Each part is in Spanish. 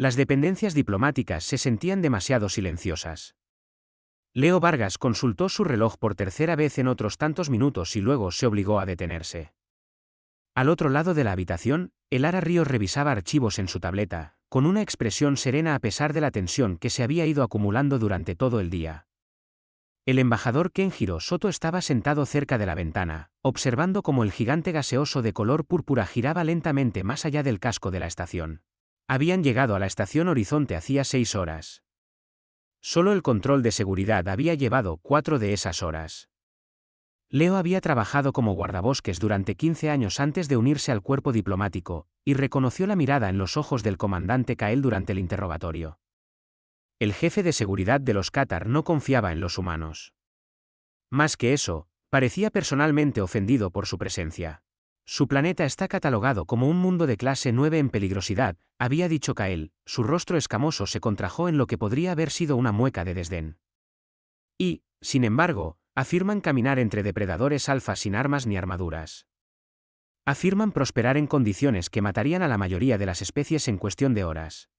Las dependencias diplomáticas se sentían demasiado silenciosas. Leo Vargas consultó su reloj por tercera vez en otros tantos minutos y luego se obligó a detenerse. Al otro lado de la habitación, Elara Ríos revisaba archivos en su tableta, con una expresión serena a pesar de la tensión que se había ido acumulando durante todo el día. El embajador Kenjiro Soto estaba sentado cerca de la ventana, observando cómo el gigante gaseoso de color púrpura giraba lentamente más allá del casco de la estación. Habían llegado a la estación Horizonte hacía 6 horas. Solo el control de seguridad había llevado 4 de esas horas. Leo había trabajado como guardabosques durante 15 años antes de unirse al cuerpo diplomático, y reconoció la mirada en los ojos del comandante Kael durante el interrogatorio. El jefe de seguridad de los Qatar no confiaba en los humanos. Más que eso, parecía personalmente ofendido por su presencia. Su planeta está catalogado como un mundo de clase 9 en peligrosidad, había dicho Kael. Su rostro escamoso se contrajo en lo que podría haber sido una mueca de desdén. Y, sin embargo, afirman caminar entre depredadores alfa sin armas ni armaduras. Afirman prosperar en condiciones que matarían a la mayoría de las especies en cuestión de horas.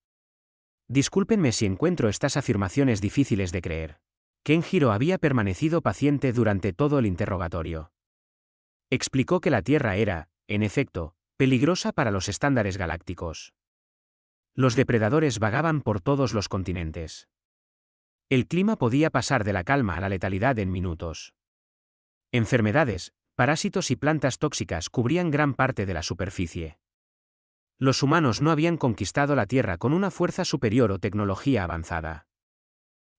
Discúlpenme si encuentro estas afirmaciones difíciles de creer. Kenjiro había permanecido paciente durante todo el interrogatorio. Explicó que la Tierra era, en efecto, peligrosa para los estándares galácticos. Los depredadores vagaban por todos los continentes. El clima podía pasar de la calma a la letalidad en minutos. Enfermedades, parásitos y plantas tóxicas cubrían gran parte de la superficie. Los humanos no habían conquistado la Tierra con una fuerza superior o tecnología avanzada.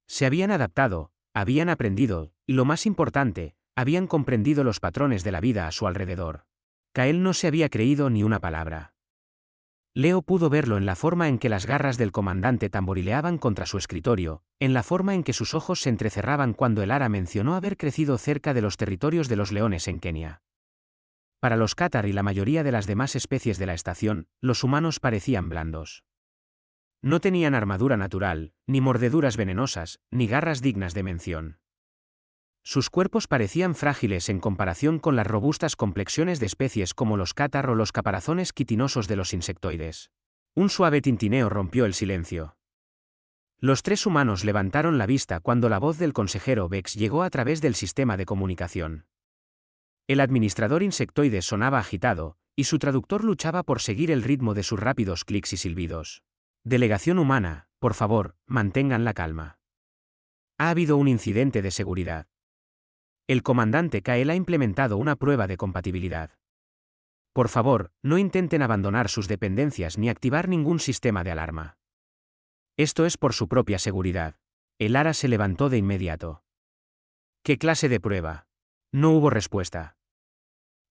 Se habían adaptado, habían aprendido, y lo más importante, habían comprendido los patrones de la vida a su alrededor. Kael no se había creído ni una palabra. Leo pudo verlo en la forma en que las garras del comandante tamborileaban contra su escritorio, en la forma en que sus ojos se entrecerraban cuando Elara mencionó haber crecido cerca de los territorios de los leones en Kenia. Para los Qatar y la mayoría de las demás especies de la estación, los humanos parecían blandos. No tenían armadura natural, ni mordeduras venenosas, ni garras dignas de mención. Sus cuerpos parecían frágiles en comparación con las robustas complexiones de especies como los Qatar o los caparazones quitinosos de los insectoides. Un suave tintineo rompió el silencio. Los 3 humanos levantaron la vista cuando la voz del consejero Bex llegó a través del sistema de comunicación. El administrador insectoide sonaba agitado, y su traductor luchaba por seguir el ritmo de sus rápidos clics y silbidos. Delegación humana, por favor, mantengan la calma. Ha habido un incidente de seguridad. El comandante Kael ha implementado una prueba de compatibilidad. Por favor, no intenten abandonar sus dependencias ni activar ningún sistema de alarma. Esto es por su propia seguridad. Elara se levantó de inmediato. ¿Qué clase de prueba? No hubo respuesta.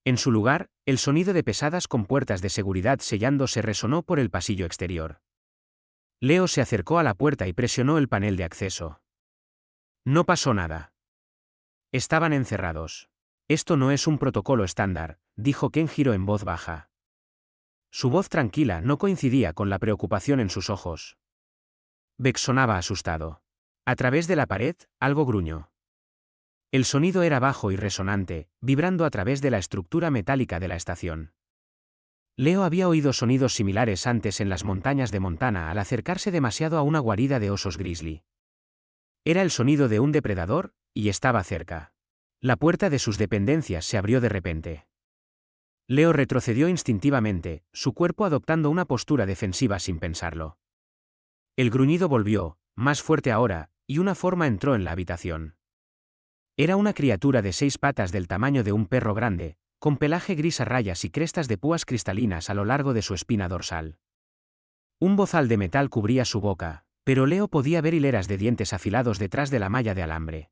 En su lugar, el sonido de pesadas compuertas de seguridad sellándose resonó por el pasillo exterior. Leo se acercó a la puerta y presionó el panel de acceso. No pasó nada. Estaban encerrados. Esto no es un protocolo estándar, dijo Kenjiro en voz baja. Su voz tranquila no coincidía con la preocupación en sus ojos. Beck sonaba asustado. A través de la pared, algo gruñó. El sonido era bajo y resonante, vibrando a través de la estructura metálica de la estación. Leo había oído sonidos similares antes en las montañas de Montana al acercarse demasiado a una guarida de osos grizzly. Era el sonido de un depredador, y estaba cerca. La puerta de sus dependencias se abrió de repente. Leo retrocedió instintivamente, su cuerpo adoptando una postura defensiva sin pensarlo. El gruñido volvió, más fuerte ahora, y una forma entró en la habitación. Era una criatura de 6 patas del tamaño de un perro grande, con pelaje gris a rayas y crestas de púas cristalinas a lo largo de su espina dorsal. Un bozal de metal cubría su boca, pero Leo podía ver hileras de dientes afilados detrás de la malla de alambre.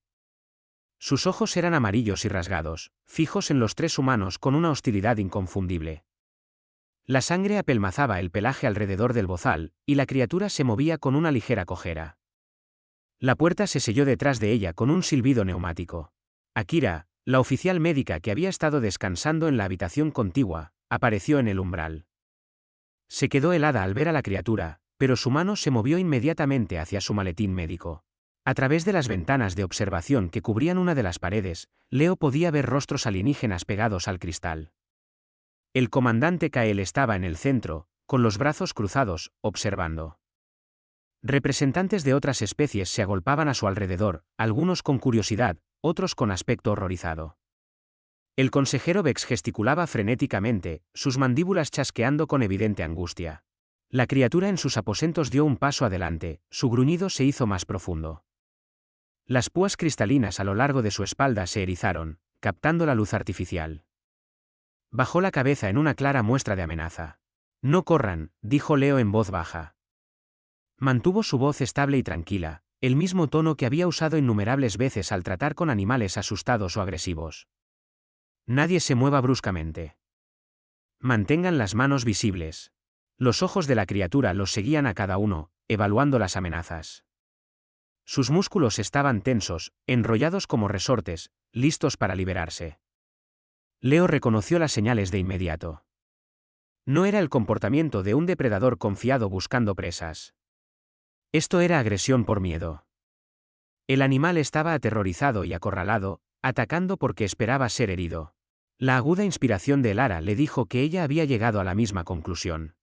Sus ojos eran amarillos y rasgados, fijos en los 3 humanos con una hostilidad inconfundible. La sangre apelmazaba el pelaje alrededor del bozal, y la criatura se movía con una ligera cojera. La puerta se selló detrás de ella con un silbido neumático. Akira, la oficial médica que había estado descansando en la habitación contigua, apareció en el umbral. Se quedó helada al ver a la criatura, pero su mano se movió inmediatamente hacia su maletín médico. A través de las ventanas de observación que cubrían una de las paredes, Leo podía ver rostros alienígenas pegados al cristal. El comandante Kael estaba en el centro, con los brazos cruzados, observando. Representantes de otras especies se agolpaban a su alrededor, algunos con curiosidad, otros con aspecto horrorizado. El consejero Vex gesticulaba frenéticamente, sus mandíbulas chasqueando con evidente angustia. La criatura en sus aposentos dio un paso adelante, su gruñido se hizo más profundo. Las púas cristalinas a lo largo de su espalda se erizaron, captando la luz artificial. Bajó la cabeza en una clara muestra de amenaza. «No corran», dijo Leo en voz baja. Mantuvo su voz estable y tranquila, el mismo tono que había usado innumerables veces al tratar con animales asustados o agresivos. Nadie se mueva bruscamente. Mantengan las manos visibles. Los ojos de la criatura los seguían a cada uno, evaluando las amenazas. Sus músculos estaban tensos, enrollados como resortes, listos para liberarse. Leo reconoció las señales de inmediato. No era el comportamiento de un depredador confiado buscando presas. Esto era agresión por miedo. El animal estaba aterrorizado y acorralado, atacando porque esperaba ser herido. La aguda inspiración de Elara le dijo que ella había llegado a la misma conclusión.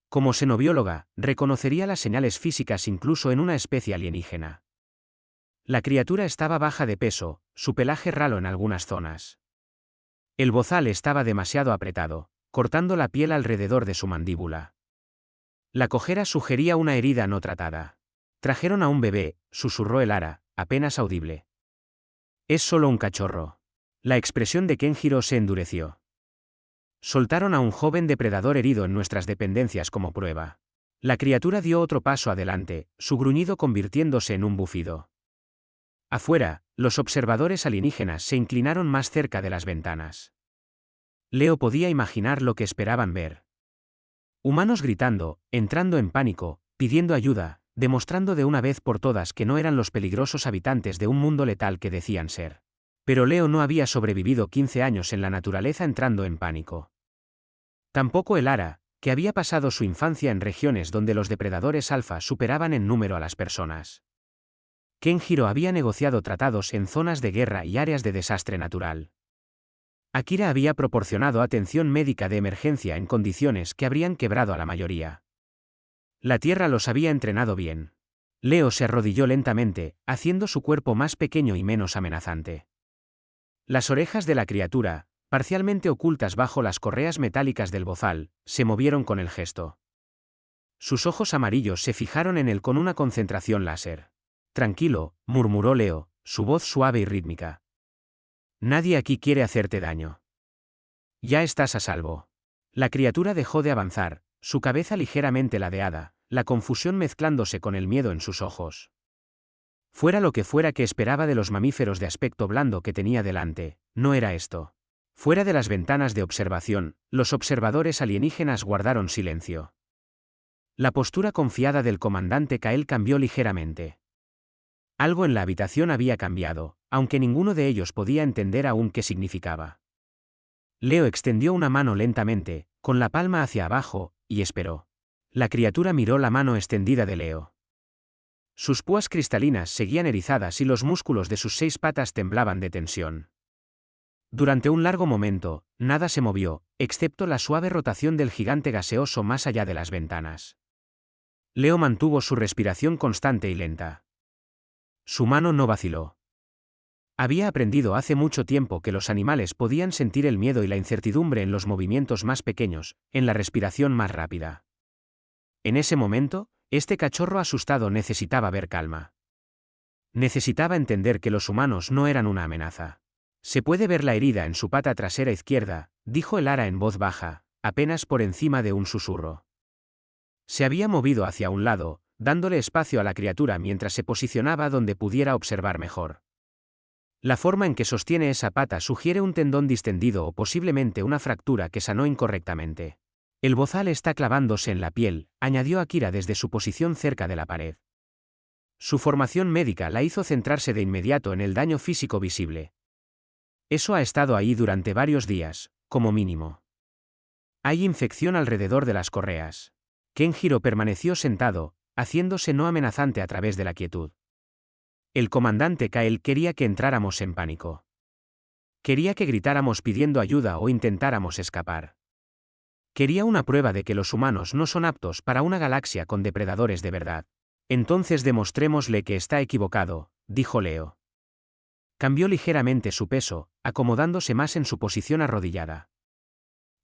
Como xenobióloga, reconocería las señales físicas incluso en una especie alienígena. La criatura estaba baja de peso, su pelaje ralo en algunas zonas. El bozal estaba demasiado apretado, cortando la piel alrededor de su mandíbula. La cojera sugería una herida no tratada. «Trajeron a un bebé», susurró Elara, apenas audible. «Es solo un cachorro». La expresión de Kenjiro se endureció. «Soltaron a un joven depredador herido en nuestras dependencias como prueba». La criatura dio otro paso adelante, su gruñido convirtiéndose en un bufido. Afuera, los observadores alienígenas se inclinaron más cerca de las ventanas. Leo podía imaginar lo que esperaban ver. Humanos gritando, entrando en pánico, pidiendo ayuda, demostrando de una vez por todas que no eran los peligrosos habitantes de un mundo letal que decían ser. Pero Leo no había sobrevivido 15 años en la naturaleza entrando en pánico. Tampoco Elara, que había pasado su infancia en regiones donde los depredadores alfa superaban en número a las personas. Kenjiro había negociado tratados en zonas de guerra y áreas de desastre natural. Akira había proporcionado atención médica de emergencia en condiciones que habrían quebrado a la mayoría. La Tierra los había entrenado bien. Leo se arrodilló lentamente, haciendo su cuerpo más pequeño y menos amenazante. Las orejas de la criatura, parcialmente ocultas bajo las correas metálicas del bozal, se movieron con el gesto. Sus ojos amarillos se fijaron en él con una concentración láser. «Tranquilo», murmuró Leo, su voz suave y rítmica. «Nadie aquí quiere hacerte daño. Ya estás a salvo». La criatura dejó de avanzar, su cabeza ligeramente ladeada, la confusión mezclándose con el miedo en sus ojos. Fuera lo que fuera que esperaba de los mamíferos de aspecto blando que tenía delante, no era esto. Fuera de las ventanas de observación, los observadores alienígenas guardaron silencio. La postura confiada del comandante Kael cambió ligeramente. Algo en la habitación había cambiado, aunque ninguno de ellos podía entender aún qué significaba. Leo extendió una mano lentamente, con la palma hacia abajo, y esperó. La criatura miró la mano extendida de Leo. Sus púas cristalinas seguían erizadas y los músculos de sus 6 patas temblaban de tensión. Durante un largo momento, nada se movió, excepto la suave rotación del gigante gaseoso más allá de las ventanas. Leo mantuvo su respiración constante y lenta. Su mano no vaciló. Había aprendido hace mucho tiempo que los animales podían sentir el miedo y la incertidumbre en los movimientos más pequeños, en la respiración más rápida. En ese momento, este cachorro asustado necesitaba ver calma. Necesitaba entender que los humanos no eran una amenaza. «Se puede ver la herida en su pata trasera izquierda», dijo Elara en voz baja, apenas por encima de un susurro. Se había movido hacia un lado, dándole espacio a la criatura mientras se posicionaba donde pudiera observar mejor. La forma en que sostiene esa pata sugiere un tendón distendido o posiblemente una fractura que sanó incorrectamente. «El bozal está clavándose en la piel», añadió Akira desde su posición cerca de la pared. Su formación médica la hizo centrarse de inmediato en el daño físico visible. «Eso ha estado ahí durante varios días, como mínimo. Hay infección alrededor de las correas». Kenjiro permaneció sentado, haciéndose no amenazante a través de la quietud. El comandante Kael quería que entráramos en pánico. Quería que gritáramos pidiendo ayuda o intentáramos escapar. Quería una prueba de que los humanos no son aptos para una galaxia con depredadores de verdad. Entonces demostrémosle que está equivocado, dijo Leo. Cambió ligeramente su peso, acomodándose más en su posición arrodillada.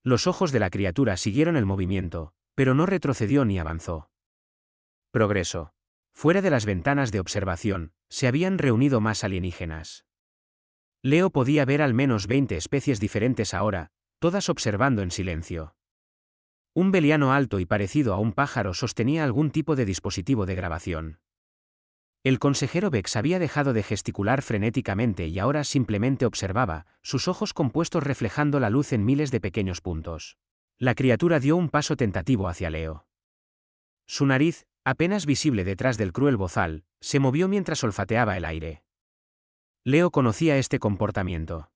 Los ojos de la criatura siguieron el movimiento, pero no retrocedió ni avanzó. Progreso. Fuera de las ventanas de observación, se habían reunido más alienígenas. Leo podía ver al menos 20 especies diferentes ahora, todas observando en silencio. Un beliano alto y parecido a un pájaro sostenía algún tipo de dispositivo de grabación. El consejero Bex había dejado de gesticular frenéticamente y ahora simplemente observaba, sus ojos compuestos reflejando la luz en miles de pequeños puntos. La criatura dio un paso tentativo hacia Leo. Su nariz, apenas visible detrás del cruel bozal, se movió mientras olfateaba el aire. Leo conocía este comportamiento.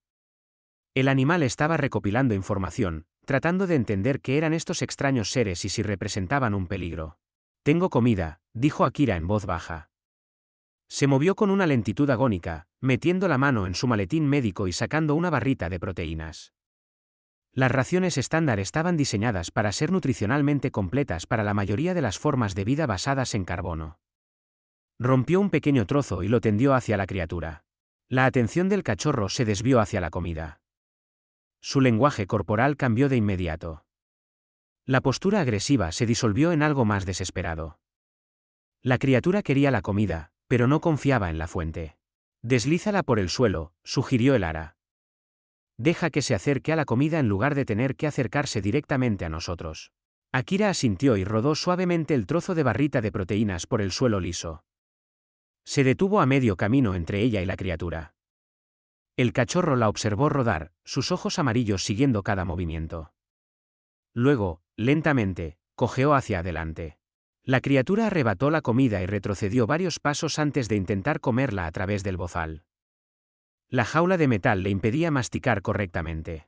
El animal estaba recopilando información, tratando de entender qué eran estos extraños seres y si representaban un peligro. «Tengo comida», dijo Akira en voz baja. Se movió con una lentitud agónica, metiendo la mano en su maletín médico y sacando una barrita de proteínas. Las raciones estándar estaban diseñadas para ser nutricionalmente completas para la mayoría de las formas de vida basadas en carbono. Rompió un pequeño trozo y lo tendió hacia la criatura. La atención del cachorro se desvió hacia la comida. Su lenguaje corporal cambió de inmediato. La postura agresiva se disolvió en algo más desesperado. La criatura quería la comida, pero no confiaba en la fuente. «Deslízala por el suelo», sugirió el ara. «Deja que se acerque a la comida en lugar de tener que acercarse directamente a nosotros». Akira asintió y rodó suavemente el trozo de barrita de proteínas por el suelo liso. Se detuvo a medio camino entre ella y la criatura. El cachorro la observó rodar, sus ojos amarillos siguiendo cada movimiento. Luego, lentamente, cojeó hacia adelante. La criatura arrebató la comida y retrocedió varios pasos antes de intentar comerla a través del bozal. La jaula de metal le impedía masticar correctamente.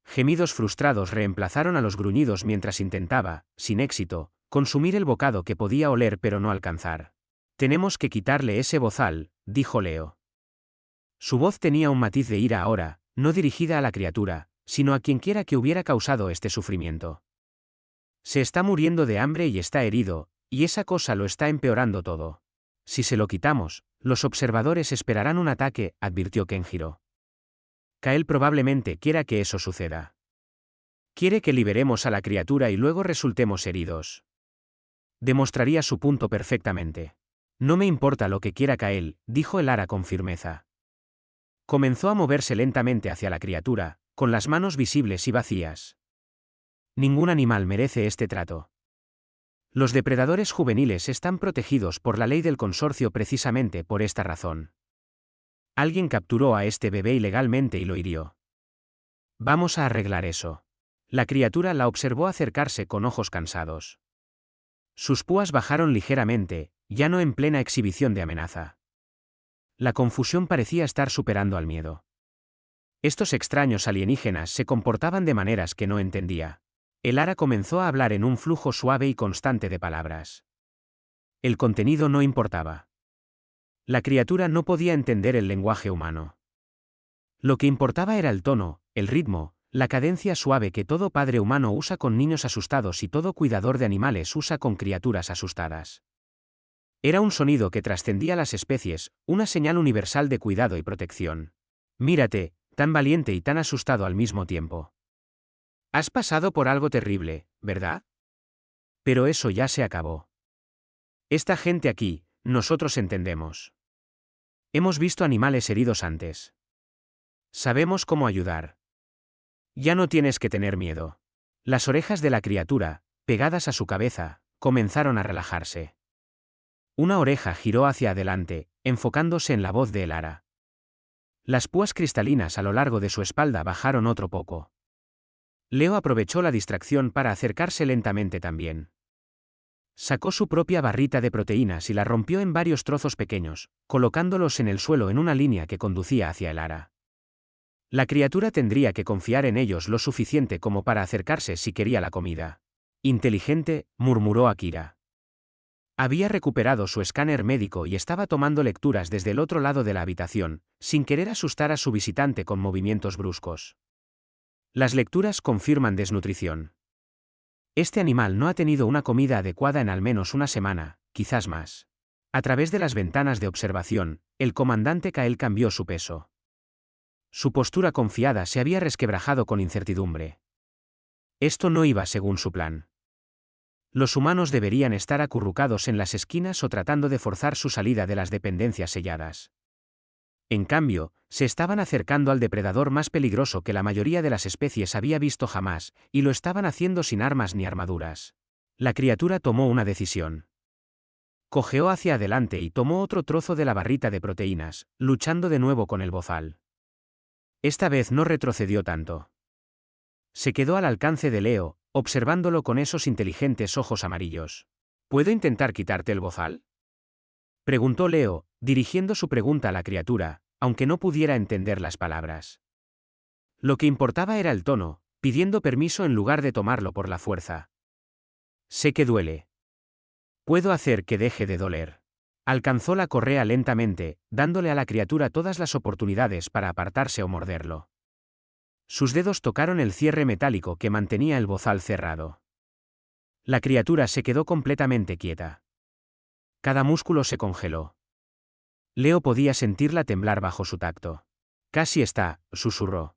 Gemidos frustrados reemplazaron a los gruñidos mientras intentaba, sin éxito, consumir el bocado que podía oler pero no alcanzar. «Tenemos que quitarle ese bozal», dijo Leo. Su voz tenía un matiz de ira ahora, no dirigida a la criatura, sino a quienquiera que hubiera causado este sufrimiento. Se está muriendo de hambre y está herido, y esa cosa lo está empeorando todo. Si se lo quitamos, los observadores esperarán un ataque, advirtió Kenjiro. Kael probablemente quiera que eso suceda. Quiere que liberemos a la criatura y luego resultemos heridos. Demostraría su punto perfectamente. No me importa lo que quiera Kael, dijo el ara con firmeza. Comenzó a moverse lentamente hacia la criatura, con las manos visibles y vacías. Ningún animal merece este trato. Los depredadores juveniles están protegidos por la ley del consorcio precisamente por esta razón. Alguien capturó a este bebé ilegalmente y lo hirió. Vamos a arreglar eso. La criatura la observó acercarse con ojos cansados. Sus púas bajaron ligeramente, ya no en plena exhibición de amenaza. La confusión parecía estar superando al miedo. Estos extraños alienígenas se comportaban de maneras que no entendía. El ara comenzó a hablar en un flujo suave y constante de palabras. El contenido no importaba. La criatura no podía entender el lenguaje humano. Lo que importaba era el tono, el ritmo, la cadencia suave que todo padre humano usa con niños asustados y todo cuidador de animales usa con criaturas asustadas. Era un sonido que trascendía las especies, una señal universal de cuidado y protección. «Mírate, tan valiente y tan asustado al mismo tiempo. Has pasado por algo terrible, ¿verdad? Pero eso ya se acabó. Esta gente aquí, nosotros entendemos. Hemos visto animales heridos antes. Sabemos cómo ayudar. Ya no tienes que tener miedo». Las orejas de la criatura, pegadas a su cabeza, comenzaron a relajarse. Una oreja giró hacia adelante, enfocándose en la voz de el ara. Las púas cristalinas a lo largo de su espalda bajaron otro poco. Leo aprovechó la distracción para acercarse lentamente también. Sacó su propia barrita de proteínas y la rompió en varios trozos pequeños, colocándolos en el suelo en una línea que conducía hacia el ara. La criatura tendría que confiar en ellos lo suficiente como para acercarse si quería la comida. «Inteligente», murmuró Akira. Había recuperado su escáner médico y estaba tomando lecturas desde el otro lado de la habitación, sin querer asustar a su visitante con movimientos bruscos. Las lecturas confirman desnutrición. Este animal no ha tenido una comida adecuada en al menos una semana, quizás más. A través de las ventanas de observación, el comandante Kael cambió su peso. Su postura confiada se había resquebrajado con incertidumbre. Esto no iba según su plan. Los humanos deberían estar acurrucados en las esquinas o tratando de forzar su salida de las dependencias selladas. En cambio, se estaban acercando al depredador más peligroso que la mayoría de las especies había visto jamás, y lo estaban haciendo sin armas ni armaduras. La criatura tomó una decisión. Cojeó hacia adelante y tomó otro trozo de la barrita de proteínas, luchando de nuevo con el bozal. Esta vez no retrocedió tanto. Se quedó al alcance de Leo, observándolo con esos inteligentes ojos amarillos. ¿Puedo intentar quitarte el bozal?, preguntó Leo, dirigiendo su pregunta a la criatura, aunque no pudiera entender las palabras. Lo que importaba era el tono, pidiendo permiso en lugar de tomarlo por la fuerza. Sé que duele. Puedo hacer que deje de doler. Alcanzó la correa lentamente, dándole a la criatura todas las oportunidades para apartarse o morderlo. Sus dedos tocaron el cierre metálico que mantenía el bozal cerrado. La criatura se quedó completamente quieta. Cada músculo se congeló. Leo podía sentirla temblar bajo su tacto. Casi está, susurró.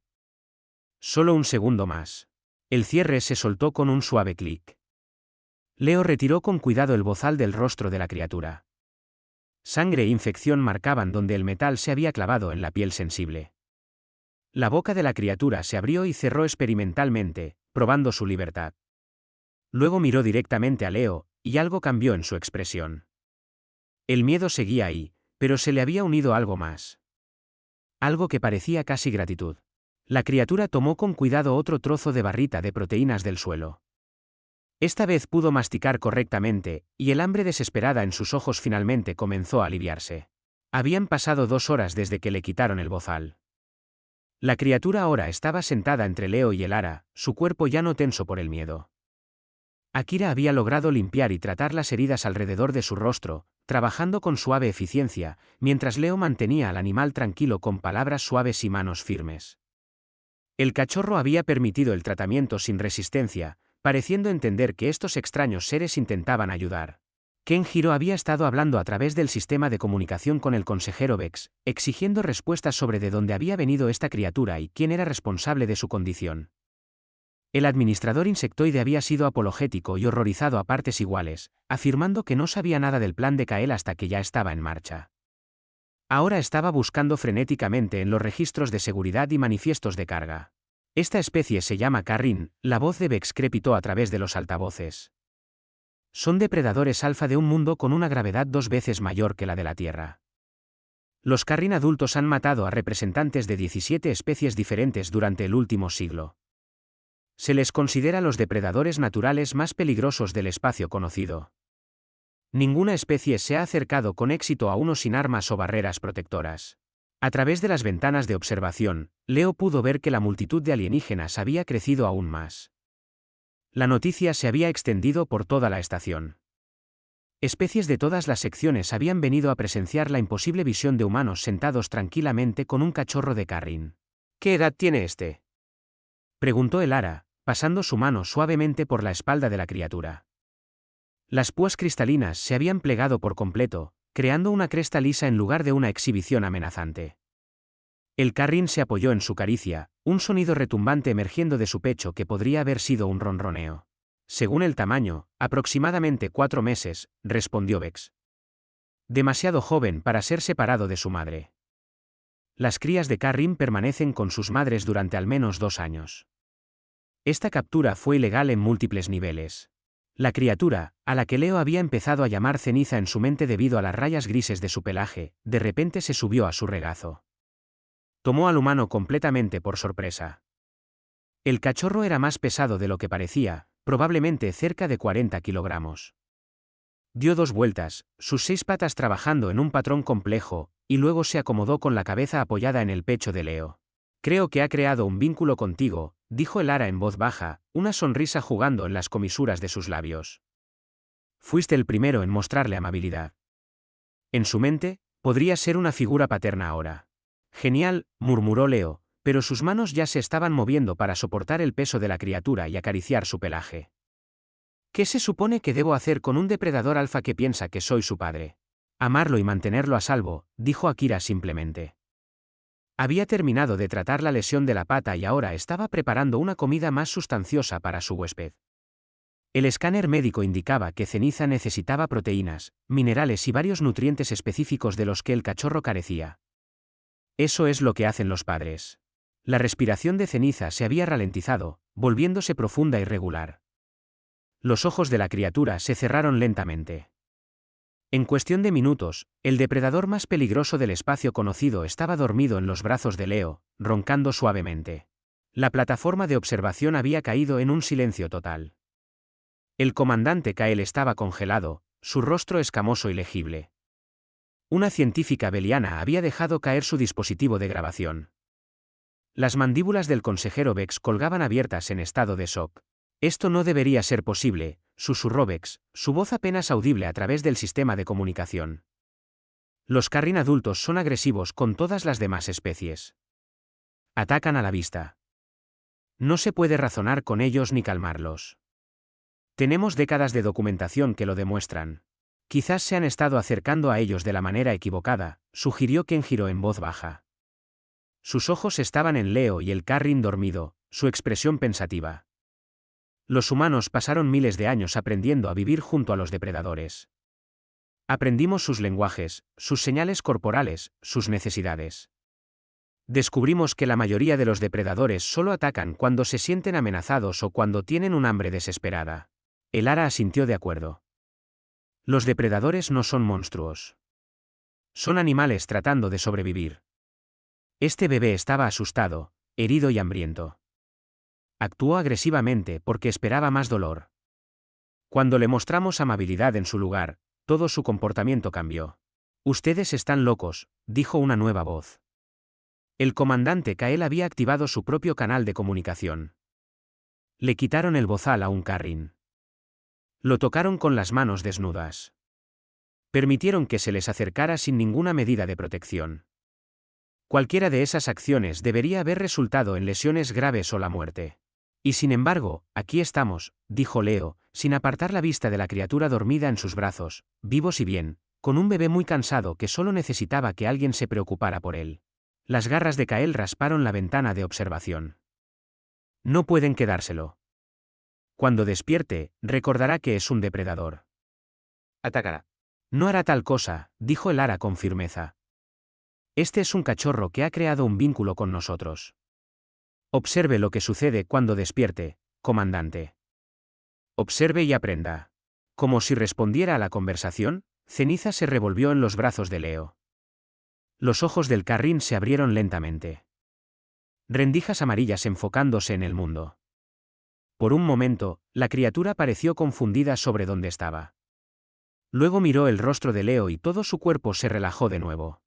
Solo un segundo más. El cierre se soltó con un suave clic. Leo retiró con cuidado el bozal del rostro de la criatura. Sangre e infección marcaban donde el metal se había clavado en la piel sensible. La boca de la criatura se abrió y cerró experimentalmente, probando su libertad. Luego miró directamente a Leo, y algo cambió en su expresión. El miedo seguía ahí, pero se le había unido algo más. Algo que parecía casi gratitud. La criatura tomó con cuidado otro trozo de barrita de proteínas del suelo. Esta vez pudo masticar correctamente, y el hambre desesperada en sus ojos finalmente comenzó a aliviarse. Habían pasado 2 horas desde que le quitaron el bozal. La criatura ahora estaba sentada entre Leo y el ara, su cuerpo ya no tenso por el miedo. Akira había logrado limpiar y tratar las heridas alrededor de su rostro, trabajando con suave eficiencia, mientras Leo mantenía al animal tranquilo con palabras suaves y manos firmes. El cachorro había permitido el tratamiento sin resistencia, pareciendo entender que estos extraños seres intentaban ayudar. Kenjiro había estado hablando a través del sistema de comunicación con el consejero Vex, exigiendo respuestas sobre de dónde había venido esta criatura y quién era responsable de su condición. El administrador insectoide había sido apologético y horrorizado a partes iguales, afirmando que no sabía nada del plan de Kael hasta que ya estaba en marcha. Ahora estaba buscando frenéticamente en los registros de seguridad y manifiestos de carga. Esta especie se llama Carrin, la voz de Vex crepitó a través de los altavoces. Son depredadores alfa de un mundo con una gravedad 2 veces mayor que la de la Tierra. Los Carrin adultos han matado a representantes de 17 especies diferentes durante el último siglo. Se les considera los depredadores naturales más peligrosos del espacio conocido. Ninguna especie se ha acercado con éxito a uno sin armas o barreras protectoras. A través de las ventanas de observación, Leo pudo ver que la multitud de alienígenas había crecido aún más. La noticia se había extendido por toda la estación. Especies de todas las secciones habían venido a presenciar la imposible visión de humanos sentados tranquilamente con un cachorro de Carrin. ¿Qué edad tiene este?, preguntó el ara, pasando su mano suavemente por la espalda de la criatura. Las púas cristalinas se habían plegado por completo, creando una cresta lisa en lugar de una exhibición amenazante. El Carrin se apoyó en su caricia, un sonido retumbante emergiendo de su pecho que podría haber sido un ronroneo. Según el tamaño, aproximadamente 4 meses, respondió Vex. Demasiado joven para ser separado de su madre. Las crías de Carrin permanecen con sus madres durante al menos 2 años. Esta captura fue ilegal en múltiples niveles. La criatura, a la que Leo había empezado a llamar ceniza en su mente debido a las rayas grises de su pelaje, de repente se subió a su regazo. Tomó al humano completamente por sorpresa. El cachorro era más pesado de lo que parecía, probablemente cerca de 40 kilogramos. Dio 2 vueltas, sus 6 patas trabajando en un patrón complejo, y luego se acomodó con la cabeza apoyada en el pecho de Leo. Creo que ha creado un vínculo contigo, dijo el ara en voz baja, una sonrisa jugando en las comisuras de sus labios. Fuiste el primero en mostrarle amabilidad. En su mente, podría ser una figura paterna ahora. Genial, murmuró Leo, pero sus manos ya se estaban moviendo para soportar el peso de la criatura y acariciar su pelaje. ¿Qué se supone que debo hacer con un depredador alfa que piensa que soy su padre? Amarlo y mantenerlo a salvo, dijo Akira simplemente. Había terminado de tratar la lesión de la pata y ahora estaba preparando una comida más sustanciosa para su huésped. El escáner médico indicaba que Ceniza necesitaba proteínas, minerales y varios nutrientes específicos de los que el cachorro carecía. Eso es lo que hacen los padres. La respiración de Ceniza se había ralentizado, volviéndose profunda y regular. Los ojos de la criatura se cerraron lentamente. En cuestión de minutos, el depredador más peligroso del espacio conocido estaba dormido en los brazos de Leo, roncando suavemente. La plataforma de observación había caído en un silencio total. El comandante Kael estaba congelado, su rostro escamoso y legible. Una científica beliana había dejado caer su dispositivo de grabación. Las mandíbulas del consejero Vex colgaban abiertas en estado de shock. Esto no debería ser posible, susurró Vex, su voz apenas audible a través del sistema de comunicación. Los Carrin adultos son agresivos con todas las demás especies. Atacan a la vista. No se puede razonar con ellos ni calmarlos. Tenemos décadas de documentación que lo demuestran. Quizás se han estado acercando a ellos de la manera equivocada, sugirió Kenjiro en voz baja. Sus ojos estaban en Leo y el Carrin dormido, su expresión pensativa. Los humanos pasaron miles de años aprendiendo a vivir junto a los depredadores. Aprendimos sus lenguajes, sus señales corporales, sus necesidades. Descubrimos que la mayoría de los depredadores solo atacan cuando se sienten amenazados o cuando tienen un hambre desesperada. El Ara asintió de acuerdo. Los depredadores no son monstruos. Son animales tratando de sobrevivir. Este bebé estaba asustado, herido y hambriento. Actuó agresivamente porque esperaba más dolor. Cuando le mostramos amabilidad en su lugar, todo su comportamiento cambió. Ustedes están locos, dijo una nueva voz. El comandante Kael había activado su propio canal de comunicación. Le quitaron el bozal a un Carrin. Lo tocaron con las manos desnudas. Permitieron que se les acercara sin ninguna medida de protección. Cualquiera de esas acciones debería haber resultado en lesiones graves o la muerte. Y sin embargo, aquí estamos, dijo Leo, sin apartar la vista de la criatura dormida en sus brazos, vivos y bien, con un bebé muy cansado que solo necesitaba que alguien se preocupara por él. Las garras de Kael rasparon la ventana de observación. No pueden quedárselo. Cuando despierte, recordará que es un depredador. Atacará. No hará tal cosa, dijo el Ara con firmeza. Este es un cachorro que ha creado un vínculo con nosotros. Observe lo que sucede cuando despierte, comandante. Observe y aprenda. Como si respondiera a la conversación, Ceniza se revolvió en los brazos de Leo. Los ojos del Carrin se abrieron lentamente. Rendijas amarillas enfocándose en el mundo. Por un momento, la criatura pareció confundida sobre dónde estaba. Luego miró el rostro de Leo y todo su cuerpo se relajó de nuevo.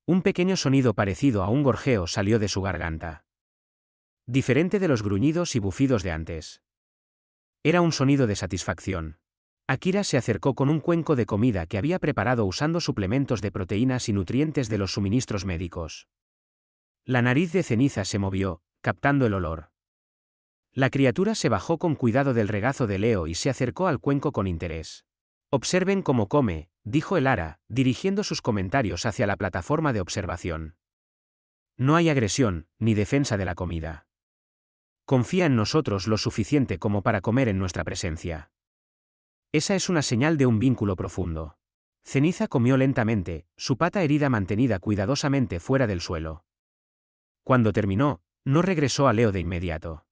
Un pequeño sonido parecido a un gorjeo salió de su garganta. Diferente de los gruñidos y bufidos de antes. Era un sonido de satisfacción. Akira se acercó con un cuenco de comida que había preparado usando suplementos de proteínas y nutrientes de los suministros médicos. La nariz de Ceniza se movió, captando el olor. La criatura se bajó con cuidado del regazo de Leo y se acercó al cuenco con interés. Observen cómo come, dijo el Ara, dirigiendo sus comentarios hacia la plataforma de observación. No hay agresión, ni defensa de la comida. Confía en nosotros lo suficiente como para comer en nuestra presencia. Esa es una señal de un vínculo profundo. Ceniza comió lentamente, su pata herida mantenida cuidadosamente fuera del suelo. Cuando terminó, no regresó a Leo de inmediato.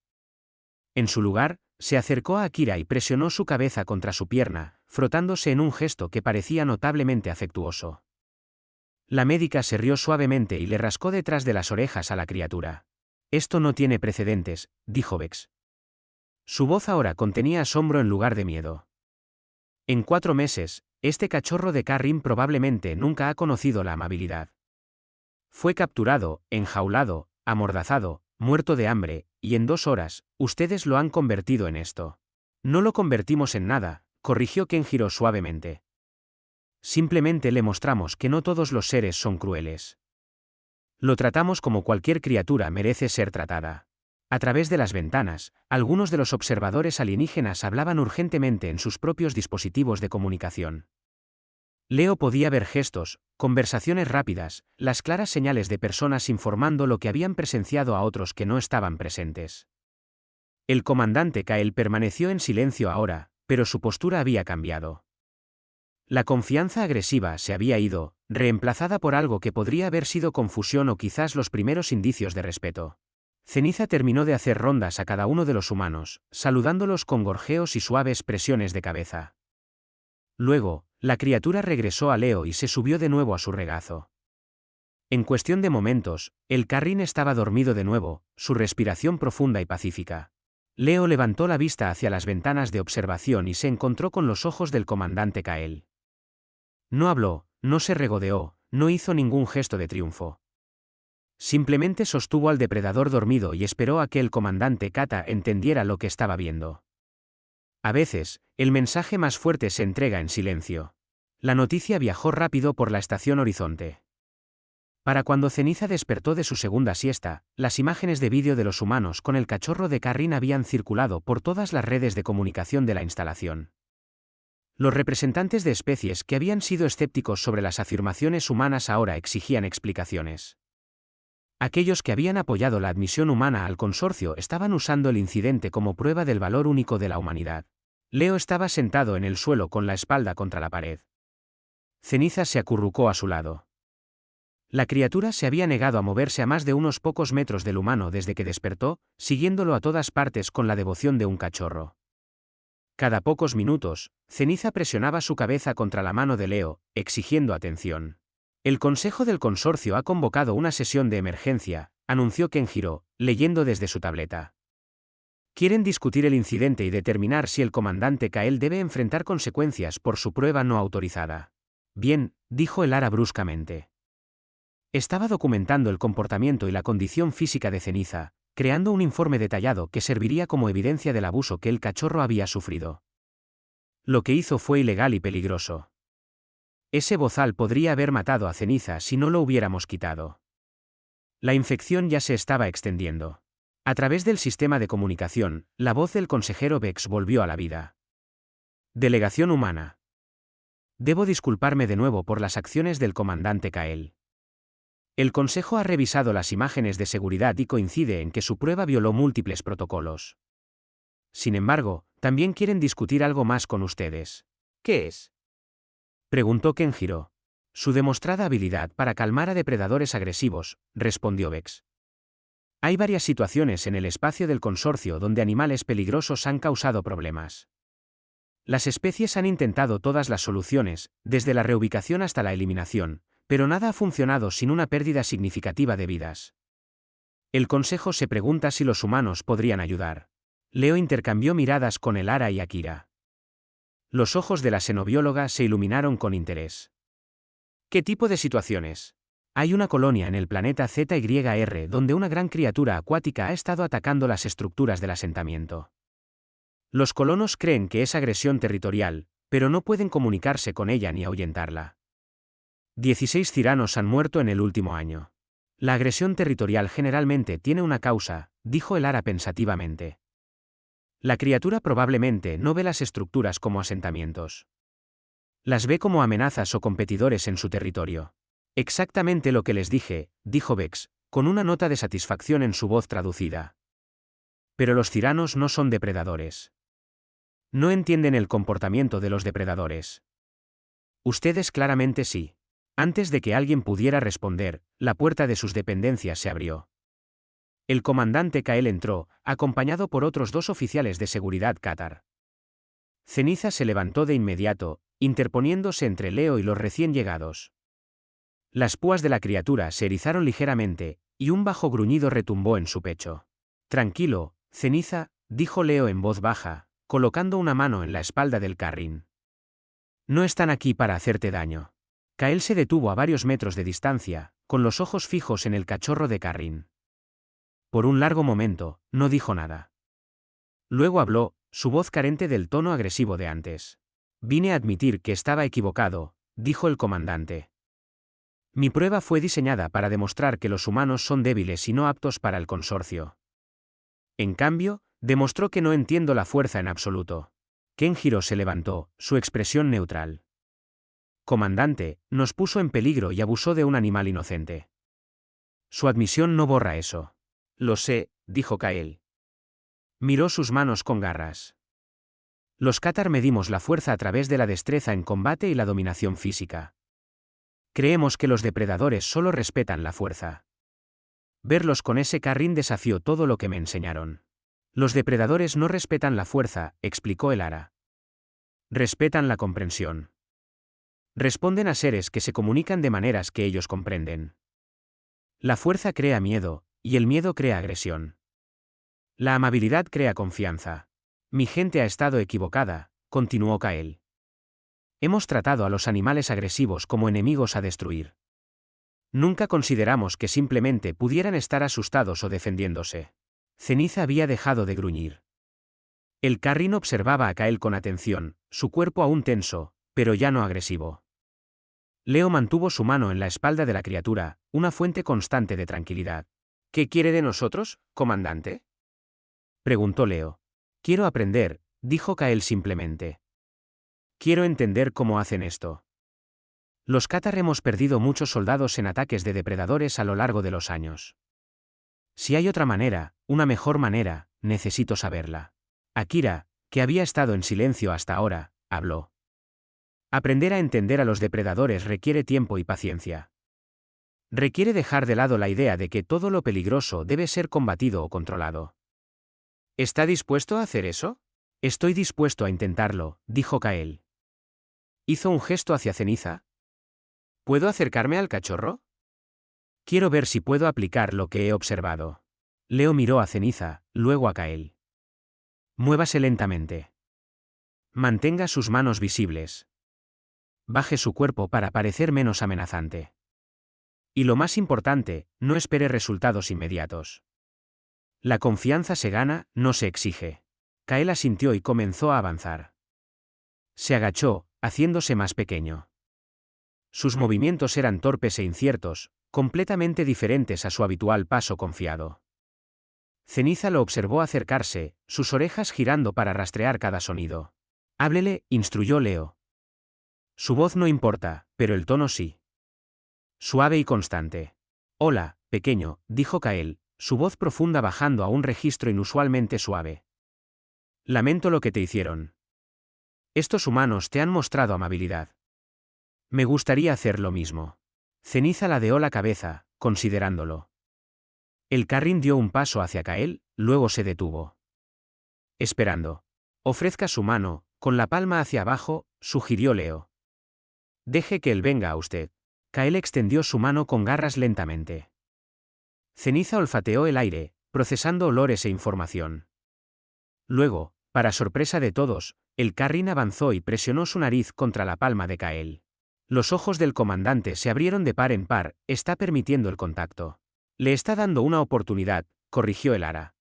En su lugar, se acercó a Akira y presionó su cabeza contra su pierna, frotándose en un gesto que parecía notablemente afectuoso. La médica se rió suavemente y le rascó detrás de las orejas a la criatura. Esto no tiene precedentes, dijo Vex. Su voz ahora contenía asombro en lugar de miedo. En 4 meses, este cachorro de Carrin probablemente nunca ha conocido la amabilidad. Fue capturado, enjaulado, amordazado, muerto de hambre, y en 2 horas, ustedes lo han convertido en esto. No lo convertimos en nada, corrigió Kenjiro suavemente. Simplemente le mostramos que no todos los seres son crueles. Lo tratamos como cualquier criatura merece ser tratada. A través de las ventanas, algunos de los observadores alienígenas hablaban urgentemente en sus propios dispositivos de comunicación. Leo podía ver gestos, conversaciones rápidas, las claras señales de personas informando lo que habían presenciado a otros que no estaban presentes. El comandante Kael permaneció en silencio ahora, pero su postura había cambiado. La confianza agresiva se había ido, reemplazada por algo que podría haber sido confusión o quizás los primeros indicios de respeto. Ceniza terminó de hacer rondas a cada uno de los humanos, saludándolos con gorjeos y suaves presiones de cabeza. Luego, la criatura regresó a Leo y se subió de nuevo a su regazo. En cuestión de momentos, el Carrin estaba dormido de nuevo, su respiración profunda y pacífica. Leo levantó la vista hacia las ventanas de observación y se encontró con los ojos del comandante Kael. No habló, no se regodeó, no hizo ningún gesto de triunfo. Simplemente sostuvo al depredador dormido y esperó a que el comandante Kata entendiera lo que estaba viendo. A veces, el mensaje más fuerte se entrega en silencio. La noticia viajó rápido por la estación Horizonte. Para cuando Ceniza despertó de su segunda siesta, las imágenes de vídeo de los humanos con el cachorro de Carrin habían circulado por todas las redes de comunicación de la instalación. Los representantes de especies que habían sido escépticos sobre las afirmaciones humanas ahora exigían explicaciones. Aquellos que habían apoyado la admisión humana al consorcio estaban usando el incidente como prueba del valor único de la humanidad. Leo estaba sentado en el suelo con la espalda contra la pared. Ceniza se acurrucó a su lado. La criatura se había negado a moverse a más de unos pocos metros del humano desde que despertó, siguiéndolo a todas partes con la devoción de un cachorro. Cada pocos minutos, Ceniza presionaba su cabeza contra la mano de Leo, exigiendo atención. El Consejo del Consorcio ha convocado una sesión de emergencia, anunció Kenjiro, leyendo desde su tableta. Quieren discutir el incidente y determinar si el comandante Kael debe enfrentar consecuencias por su prueba no autorizada. Bien, dijo el Ara bruscamente. Estaba documentando el comportamiento y la condición física de Ceniza, creando un informe detallado que serviría como evidencia del abuso que el cachorro había sufrido. Lo que hizo fue ilegal y peligroso. Ese bozal podría haber matado a Ceniza si no lo hubiéramos quitado. La infección ya se estaba extendiendo. A través del sistema de comunicación, la voz del consejero Vex volvió a la vida. Delegación humana. Debo disculparme de nuevo por las acciones del comandante Kael. El Consejo ha revisado las imágenes de seguridad y coincide en que su prueba violó múltiples protocolos. Sin embargo, también quieren discutir algo más con ustedes. ¿Qué es?, preguntó Kenjiro. Su demostrada habilidad para calmar a depredadores agresivos, respondió Vex. Hay varias situaciones en el espacio del consorcio donde animales peligrosos han causado problemas. Las especies han intentado todas las soluciones, desde la reubicación hasta la eliminación, pero nada ha funcionado sin una pérdida significativa de vidas. El Consejo se pregunta si los humanos podrían ayudar. Leo intercambió miradas con el Ara y Akira. Los ojos de la xenobióloga se iluminaron con interés. ¿Qué tipo de situaciones? Hay una colonia en el planeta ZYR donde una gran criatura acuática ha estado atacando las estructuras del asentamiento. Los colonos creen que es agresión territorial, pero no pueden comunicarse con ella ni ahuyentarla. 16 tiranos han muerto en el último año. La agresión territorial generalmente tiene una causa, dijo el Ara pensativamente. La criatura probablemente no ve las estructuras como asentamientos. Las ve como amenazas o competidores en su territorio. Exactamente lo que les dije, dijo Vex, con una nota de satisfacción en su voz traducida. Pero los tiranos no son depredadores. No entienden el comportamiento de los depredadores. Ustedes claramente sí. Antes de que alguien pudiera responder, la puerta de sus dependencias se abrió. El comandante Kael entró, acompañado por otros 2 oficiales de seguridad Qatar. Ceniza se levantó de inmediato, interponiéndose entre Leo y los recién llegados. Las púas de la criatura se erizaron ligeramente, y un bajo gruñido retumbó en su pecho. Tranquilo, Ceniza, dijo Leo en voz baja, colocando una mano en la espalda del Carrin. No están aquí para hacerte daño. Kael se detuvo a varios metros de distancia, con los ojos fijos en el cachorro de Carrin. Por un largo momento, no dijo nada. Luego habló, su voz carente del tono agresivo de antes. Vine a admitir que estaba equivocado, dijo el comandante. Mi prueba fue diseñada para demostrar que los humanos son débiles y no aptos para el consorcio. En cambio, demostró que no entiendo la fuerza en absoluto. Kenjiro se levantó, su expresión neutral. Comandante, nos puso en peligro y abusó de un animal inocente. Su admisión no borra eso. Lo sé, dijo Kael. Miró sus manos con garras. Los Catar medimos la fuerza a través de la destreza en combate y la dominación física. Creemos que los depredadores solo respetan la fuerza. Verlos con ese Carrin desafió todo lo que me enseñaron. Los depredadores no respetan la fuerza, explicó el Ara. Respetan la comprensión. Responden a seres que se comunican de maneras que ellos comprenden. La fuerza crea miedo, y el miedo crea agresión. La amabilidad crea confianza. Mi gente ha estado equivocada, continuó Kael. Hemos tratado a los animales agresivos como enemigos a destruir. Nunca consideramos que simplemente pudieran estar asustados o defendiéndose. Ceniza había dejado de gruñir. El Carrin observaba a Kael con atención, su cuerpo aún tenso, pero ya no agresivo. Leo mantuvo su mano en la espalda de la criatura, una fuente constante de tranquilidad. ¿Qué quiere de nosotros, comandante? Preguntó Leo. Quiero aprender, dijo Kael simplemente. Quiero entender cómo hacen esto. Los Catar hemos perdido muchos soldados en ataques de depredadores a lo largo de los años. Si hay otra manera, una mejor manera, necesito saberla. Akira, que había estado en silencio hasta ahora, habló. Aprender a entender a los depredadores requiere tiempo y paciencia. Requiere dejar de lado la idea de que todo lo peligroso debe ser combatido o controlado. ¿Está dispuesto a hacer eso? Estoy dispuesto a intentarlo, dijo Kael. Hizo un gesto hacia Ceniza. ¿Puedo acercarme al cachorro? Quiero ver si puedo aplicar lo que he observado. Leo miró a Ceniza, luego a Kael. Muévase lentamente. Mantenga sus manos visibles. Baje su cuerpo para parecer menos amenazante. Y lo más importante, no espere resultados inmediatos. La confianza se gana, no se exige. Kael asintió y comenzó a avanzar. Se agachó, haciéndose más pequeño. Sus movimientos eran torpes e inciertos, completamente diferentes a su habitual paso confiado. Ceniza lo observó acercarse, sus orejas girando para rastrear cada sonido. Háblele, instruyó Leo. Su voz no importa, pero el tono sí. Suave y constante. Hola, pequeño, dijo Kael, su voz profunda bajando a un registro inusualmente suave. Lamento lo que te hicieron. Estos humanos te han mostrado amabilidad. Me gustaría hacer lo mismo. Ceniza ladeó la cabeza, considerándolo. El Carrin dio un paso hacia Kael, luego se detuvo. Esperando. Ofrezca su mano, con la palma hacia abajo, sugirió Leo. Deje que él venga a usted. Kael extendió su mano con garras lentamente. Ceniza olfateó el aire, procesando olores e información. Luego, para sorpresa de todos, el Carrin avanzó y presionó su nariz contra la palma de Kael. Los ojos del comandante se abrieron de par en par, está permitiendo el contacto. Le está dando una oportunidad, corrigió el Ara.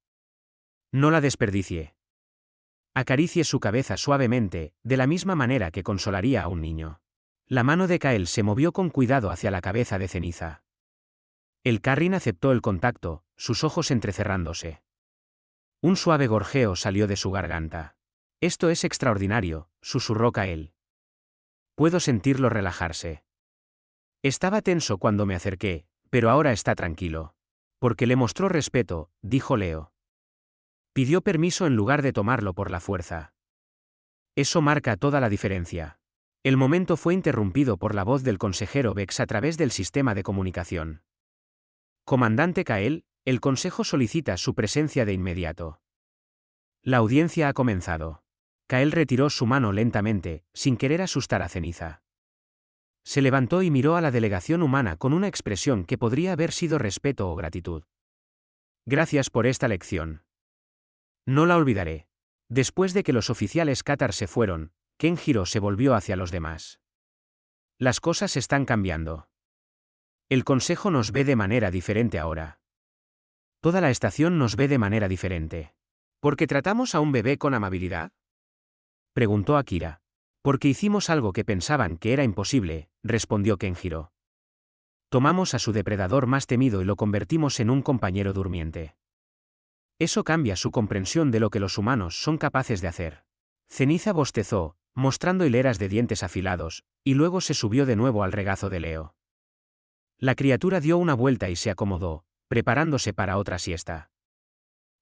No la desperdicie. Acaricie su cabeza suavemente, de la misma manera que consolaría a un niño. La mano de Kael se movió con cuidado hacia la cabeza de Ceniza. El Carrin aceptó el contacto, sus ojos entrecerrándose. Un suave gorjeo salió de su garganta. Esto es extraordinario, susurró Kael. Puedo sentirlo relajarse. Estaba tenso cuando me acerqué, pero ahora está tranquilo. Porque le mostró respeto, dijo Leo. Pidió permiso en lugar de tomarlo por la fuerza. Eso marca toda la diferencia. El momento fue interrumpido por la voz del consejero Vex a través del sistema de comunicación. Comandante Kael, el consejo solicita su presencia de inmediato. La audiencia ha comenzado. Kael retiró su mano lentamente, sin querer asustar a Ceniza. Se levantó y miró a la delegación humana con una expresión que podría haber sido respeto o gratitud. Gracias por esta lección. No la olvidaré. Después de que los oficiales Catar se fueron, Kenjiro se volvió hacia los demás. Las cosas están cambiando. El consejo nos ve de manera diferente ahora. Toda la estación nos ve de manera diferente. ¿Por qué tratamos a un bebé con amabilidad? Preguntó Akira. Porque hicimos algo que pensaban que era imposible, respondió Kenjiro. Tomamos a su depredador más temido y lo convertimos en un compañero durmiente. Eso cambia su comprensión de lo que los humanos son capaces de hacer. Ceniza bostezó, mostrando hileras de dientes afilados, y luego se subió de nuevo al regazo de Leo. La criatura dio una vuelta y se acomodó, preparándose para otra siesta.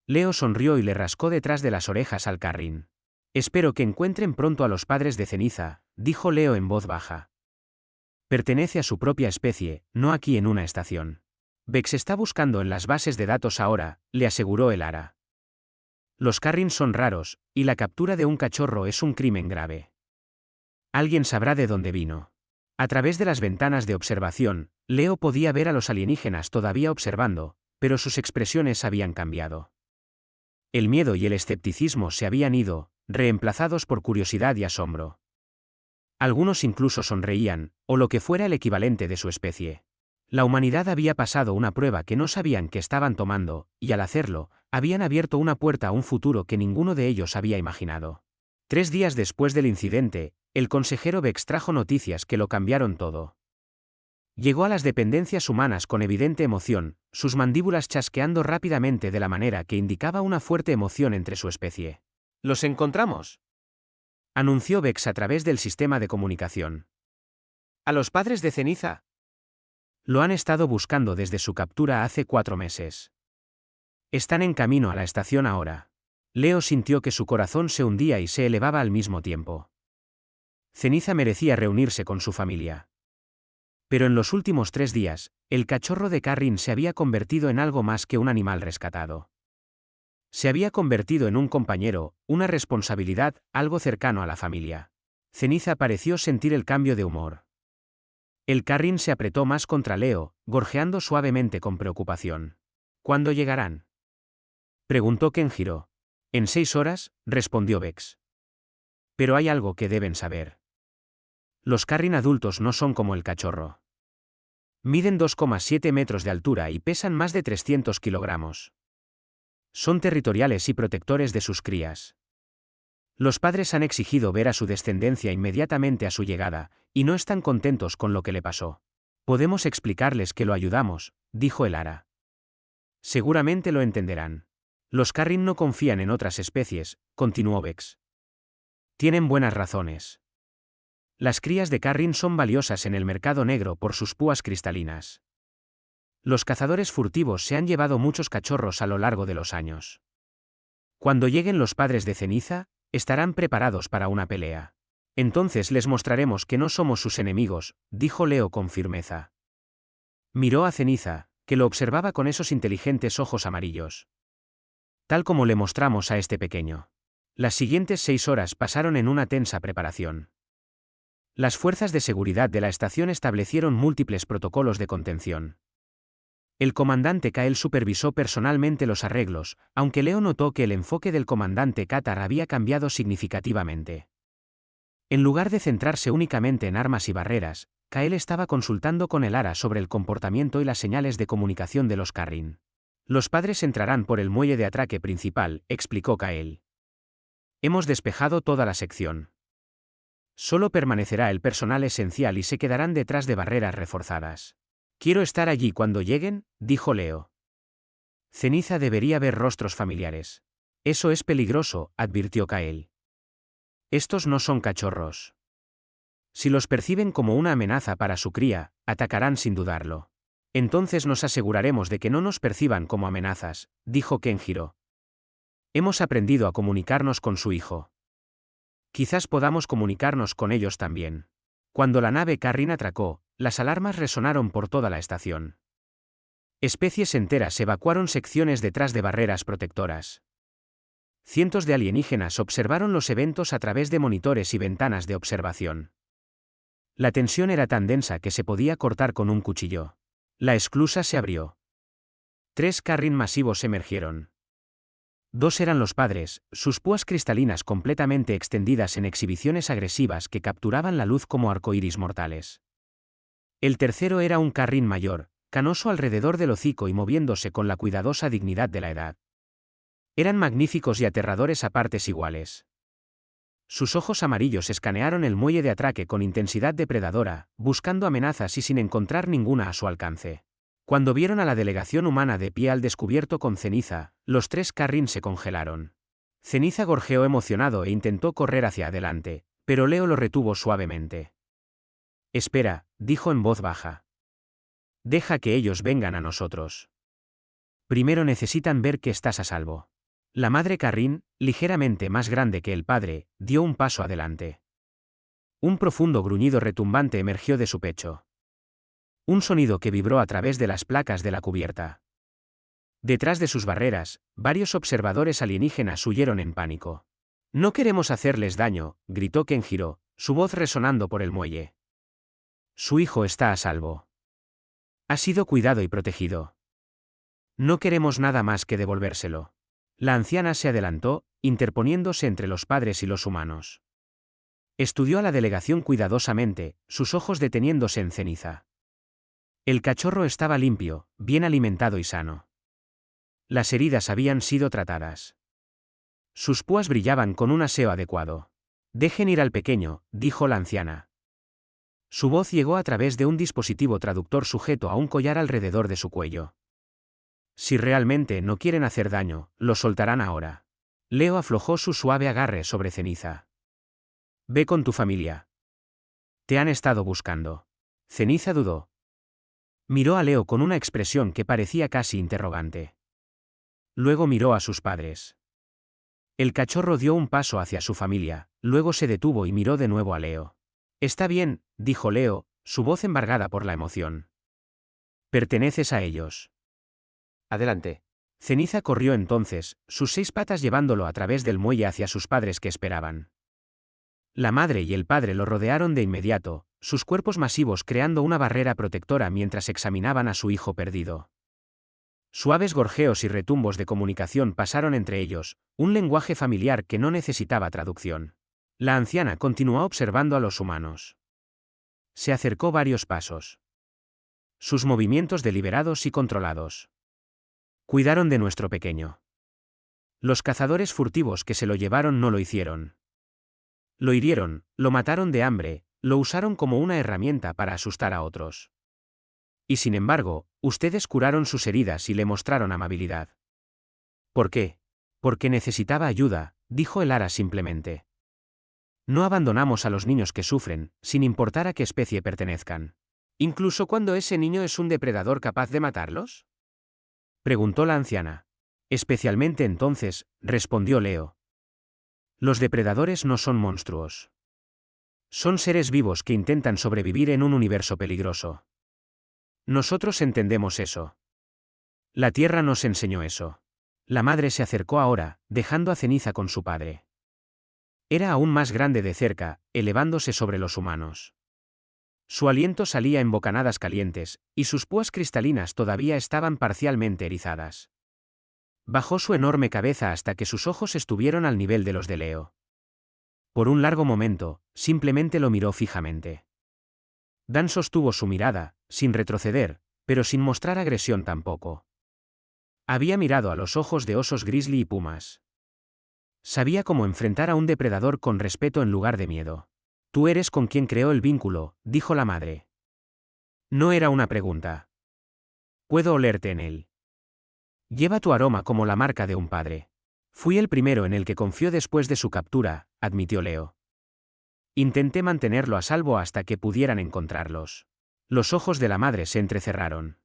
Leo sonrió y le rascó detrás de las orejas al Carrin. Espero que encuentren pronto a los padres de Ceniza, dijo Leo en voz baja. Pertenece a su propia especie, no aquí en una estación. Vex está buscando en las bases de datos ahora, le aseguró el Ara. Los Carrin son raros, y la captura de un cachorro es un crimen grave. Alguien sabrá de dónde vino. A través de las ventanas de observación, Leo podía ver a los alienígenas todavía observando, pero sus expresiones habían cambiado. El miedo y el escepticismo se habían ido, reemplazados por curiosidad y asombro. Algunos incluso sonreían, o lo que fuera el equivalente de su especie. La humanidad había pasado una prueba que no sabían que estaban tomando, y al hacerlo, habían abierto una puerta a un futuro que ninguno de ellos había imaginado. 3 días después del incidente, el consejero Vex trajo noticias que lo cambiaron todo. Llegó a las dependencias humanas con evidente emoción, sus mandíbulas chasqueando rápidamente de la manera que indicaba una fuerte emoción entre su especie. «¡Los encontramos!», anunció Vex a través del sistema de comunicación. «¿A los padres de Ceniza?». Lo han estado buscando desde su captura hace 4 meses. Están en camino a la estación ahora. Leo sintió que su corazón se hundía y se elevaba al mismo tiempo. Ceniza merecía reunirse con su familia. Pero en los últimos 3 días, el cachorro de Carrin se había convertido en algo más que un animal rescatado. Se había convertido en un compañero, una responsabilidad, algo cercano a la familia. Ceniza pareció sentir el cambio de humor. El Carrin se apretó más contra Leo, gorjeando suavemente con preocupación. ¿Cuándo llegarán?, preguntó Kenjiro. En 6 horas, respondió Vex. Pero hay algo que deben saber. Los Carrin adultos no son como el cachorro. Miden 2,7 metros de altura y pesan más de 300 kilogramos. Son territoriales y protectores de sus crías. Los padres han exigido ver a su descendencia inmediatamente a su llegada, y no están contentos con lo que le pasó. Podemos explicarles que lo ayudamos, dijo el Ara. Seguramente lo entenderán. Los Carrin no confían en otras especies, continuó Vex. Tienen buenas razones. Las crías de Carrin son valiosas en el mercado negro por sus púas cristalinas. Los cazadores furtivos se han llevado muchos cachorros a lo largo de los años. Cuando lleguen los padres de Ceniza, estarán preparados para una pelea. Entonces les mostraremos que no somos sus enemigos, dijo Leo con firmeza. Miró a Ceniza, que lo observaba con esos inteligentes ojos amarillos. Tal como le mostramos a este pequeño. Las siguientes 6 horas pasaron en una tensa preparación. Las fuerzas de seguridad de la estación establecieron múltiples protocolos de contención. El comandante Kael supervisó personalmente los arreglos, aunque Leo notó que el enfoque del comandante Katar había cambiado significativamente. En lugar de centrarse únicamente en armas y barreras, Kael estaba consultando con el Ara sobre el comportamiento y las señales de comunicación de los Carrin. Los padres entrarán por el muelle de atraque principal, explicó Kael. Hemos despejado toda la sección. Solo permanecerá el personal esencial y se quedarán detrás de barreras reforzadas. Quiero estar allí cuando lleguen, dijo Leo. Ceniza debería ver rostros familiares. Eso es peligroso, advirtió Kael. Estos no son cachorros. Si los perciben como una amenaza para su cría, atacarán sin dudarlo. Entonces nos aseguraremos de que no nos perciban como amenazas, dijo Kenjiro. Hemos aprendido a comunicarnos con su hijo. Quizás podamos comunicarnos con ellos también. Cuando la nave Carrin atracó, las alarmas resonaron por toda la estación. Especies enteras evacuaron secciones detrás de barreras protectoras. Cientos de alienígenas observaron los eventos a través de monitores y ventanas de observación. La tensión era tan densa que se podía cortar con un cuchillo. La esclusa se abrió. 3 Carrin masivos emergieron. 2 eran los padres, sus púas cristalinas completamente extendidas en exhibiciones agresivas que capturaban la luz como arcoíris mortales. El tercero era un Carrin mayor, canoso alrededor del hocico y moviéndose con la cuidadosa dignidad de la edad. Eran magníficos y aterradores a partes iguales. Sus ojos amarillos escanearon el muelle de atraque con intensidad depredadora, buscando amenazas y sin encontrar ninguna a su alcance. Cuando vieron a la delegación humana de pie al descubierto con Ceniza, los tres Carrin se congelaron. Ceniza gorjeó emocionado e intentó correr hacia adelante, pero Leo lo retuvo suavemente. Espera, dijo en voz baja. Deja que ellos vengan a nosotros. Primero necesitan ver que estás a salvo. La madre Carrin, ligeramente más grande que el padre, dio un paso adelante. Un profundo gruñido retumbante emergió de su pecho. Un sonido que vibró a través de las placas de la cubierta. Detrás de sus barreras, varios observadores alienígenas huyeron en pánico. No queremos hacerles daño, gritó Kenjiro, su voz resonando por el muelle. Su hijo está a salvo. Ha sido cuidado y protegido. No queremos nada más que devolvérselo. La anciana se adelantó, interponiéndose entre los padres y los humanos. Estudió a la delegación cuidadosamente, sus ojos deteniéndose en Ceniza. El cachorro estaba limpio, bien alimentado y sano. Las heridas habían sido tratadas. Sus púas brillaban con un aseo adecuado. Dejen ir al pequeño, dijo la anciana. Su voz llegó a través de un dispositivo traductor sujeto a un collar alrededor de su cuello. Si realmente no quieren hacer daño, lo soltarán ahora. Leo aflojó su suave agarre sobre Ceniza. Ve con tu familia. Te han estado buscando. Ceniza dudó. Miró a Leo con una expresión que parecía casi interrogante. Luego miró a sus padres. El cachorro dio un paso hacia su familia, luego se detuvo y miró de nuevo a Leo. Está bien, dijo Leo, su voz embargada por la emoción. Perteneces a ellos. Adelante. Ceniza corrió entonces, sus 6 patas llevándolo a través del muelle hacia sus padres que esperaban. La madre y el padre lo rodearon de inmediato, sus cuerpos masivos creando una barrera protectora mientras examinaban a su hijo perdido. Suaves gorjeos y retumbos de comunicación pasaron entre ellos, un lenguaje familiar que no necesitaba traducción. La anciana continuó observando a los humanos. Se acercó varios pasos. Sus movimientos deliberados y controlados. Cuidaron de nuestro pequeño. Los cazadores furtivos que se lo llevaron no lo hicieron. Lo hirieron, lo mataron de hambre, lo usaron como una herramienta para asustar a otros. Y sin embargo, ustedes curaron sus heridas y le mostraron amabilidad. ¿Por qué? Porque necesitaba ayuda, dijo el ara simplemente. No abandonamos a los niños que sufren, sin importar a qué especie pertenezcan. ¿Incluso cuando ese niño es un depredador capaz de matarlos? Preguntó la anciana. Especialmente entonces, respondió Leo. Los depredadores no son monstruos. Son seres vivos que intentan sobrevivir en un universo peligroso. Nosotros entendemos eso. La Tierra nos enseñó eso. La madre se acercó ahora, dejando a Ceniza con su padre. Era aún más grande de cerca, elevándose sobre los humanos. Su aliento salía en bocanadas calientes, y sus púas cristalinas todavía estaban parcialmente erizadas. Bajó su enorme cabeza hasta que sus ojos estuvieron al nivel de los de Leo. Por un largo momento, simplemente lo miró fijamente. Dan sostuvo su mirada, sin retroceder, pero sin mostrar agresión tampoco. Había mirado a los ojos de osos grizzly y pumas. Sabía cómo enfrentar a un depredador con respeto en lugar de miedo. Tú eres con quien creó el vínculo, dijo la madre. No era una pregunta. Puedo olerte en él. Lleva tu aroma como la marca de un padre. Fui el primero en el que confió después de su captura, admitió Leo. Intenté mantenerlo a salvo hasta que pudieran encontrarlos. Los ojos de la madre se entrecerraron.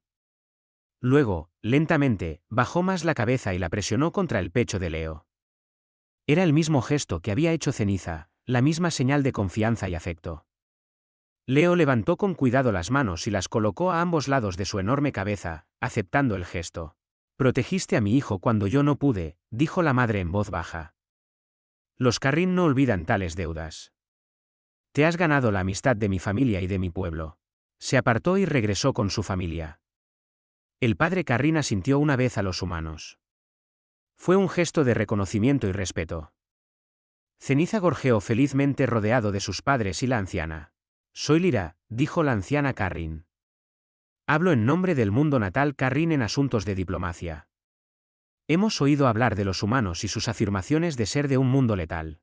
Luego, lentamente, bajó más la cabeza y la presionó contra el pecho de Leo. Era el mismo gesto que había hecho Ceniza, la misma señal de confianza y afecto. Leo levantó con cuidado las manos y las colocó a ambos lados de su enorme cabeza, aceptando el gesto. Protegiste a mi hijo cuando yo no pude, dijo la madre en voz baja. Los Carrin no olvidan tales deudas. Te has ganado la amistad de mi familia y de mi pueblo. Se apartó y regresó con su familia. El padre Carrin asintió una vez a los humanos. Fue un gesto de reconocimiento y respeto. Ceniza gorjeó felizmente rodeado de sus padres y la anciana. Soy Lyra, dijo la anciana Carrin. Hablo en nombre del mundo natal Carrin en asuntos de diplomacia. Hemos oído hablar de los humanos y sus afirmaciones de ser de un mundo letal.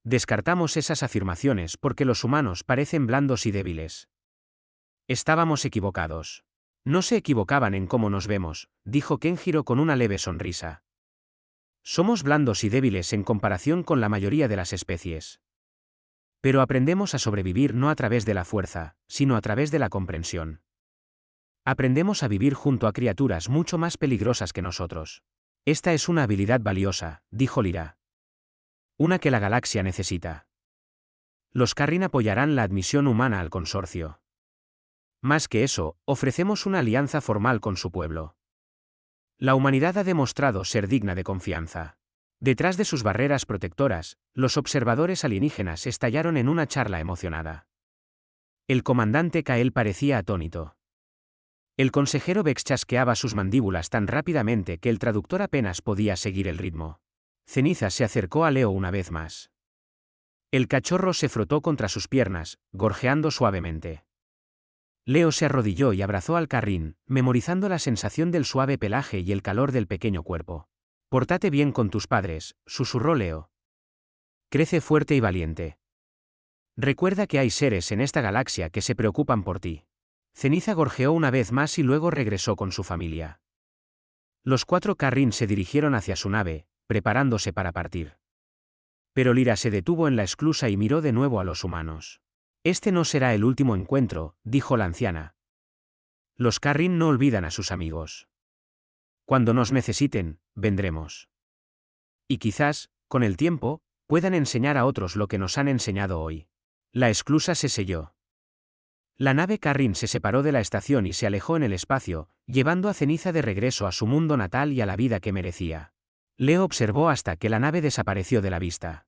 Descartamos esas afirmaciones porque los humanos parecen blandos y débiles. Estábamos equivocados. No se equivocaban en cómo nos vemos, dijo Kenjiro con una leve sonrisa. Somos blandos y débiles en comparación con la mayoría de las especies. Pero aprendemos a sobrevivir no a través de la fuerza, sino a través de la comprensión. Aprendemos a vivir junto a criaturas mucho más peligrosas que nosotros. Esta es una habilidad valiosa, dijo Lyra. Una que la galaxia necesita. Los Carrin apoyarán la admisión humana al consorcio. Más que eso, ofrecemos una alianza formal con su pueblo. La humanidad ha demostrado ser digna de confianza. Detrás de sus barreras protectoras, los observadores alienígenas estallaron en una charla emocionada. El comandante Kael parecía atónito. El consejero Vex chasqueaba sus mandíbulas tan rápidamente que el traductor apenas podía seguir el ritmo. Ceniza se acercó a Leo una vez más. El cachorro se frotó contra sus piernas, gorjeando suavemente. Leo se arrodilló y abrazó al Carrin, memorizando la sensación del suave pelaje y el calor del pequeño cuerpo. «Pórtate bien con tus padres», susurró Leo. «Crece fuerte y valiente. Recuerda que hay seres en esta galaxia que se preocupan por ti». Ceniza gorjeó una vez más y luego regresó con su familia. Los 4 Carrin se dirigieron hacia su nave, preparándose para partir. Pero Lyra se detuvo en la esclusa y miró de nuevo a los humanos. «Este no será el último encuentro», dijo la anciana. «Los Carrin no olvidan a sus amigos. Cuando nos necesiten, vendremos. Y quizás, con el tiempo, puedan enseñar a otros lo que nos han enseñado hoy». La esclusa se selló. La nave Carrin se separó de la estación y se alejó en el espacio, llevando a Ceniza de regreso a su mundo natal y a la vida que merecía. Leo observó hasta que la nave desapareció de la vista.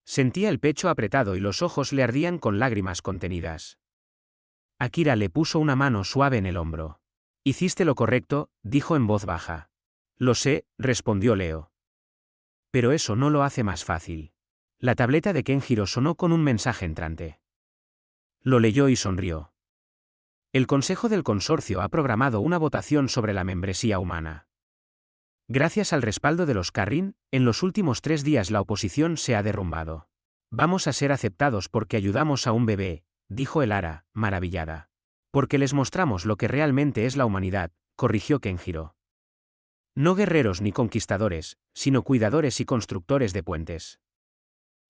Sentía el pecho apretado y los ojos le ardían con lágrimas contenidas. Akira le puso una mano suave en el hombro. «Hiciste lo correcto», dijo en voz baja. «Lo sé», respondió Leo. «Pero eso no lo hace más fácil». La tableta de Kenjiro sonó con un mensaje entrante. Lo leyó y sonrió. El Consejo del Consorcio ha programado una votación sobre la membresía humana. Gracias al respaldo de los Carrin, en los últimos 3 días la oposición se ha derrumbado. «Vamos a ser aceptados porque ayudamos a un bebé», dijo el Ara, maravillada. «Porque les mostramos lo que realmente es la humanidad», corrigió Kenjiro. «No guerreros ni conquistadores, sino cuidadores y constructores de puentes.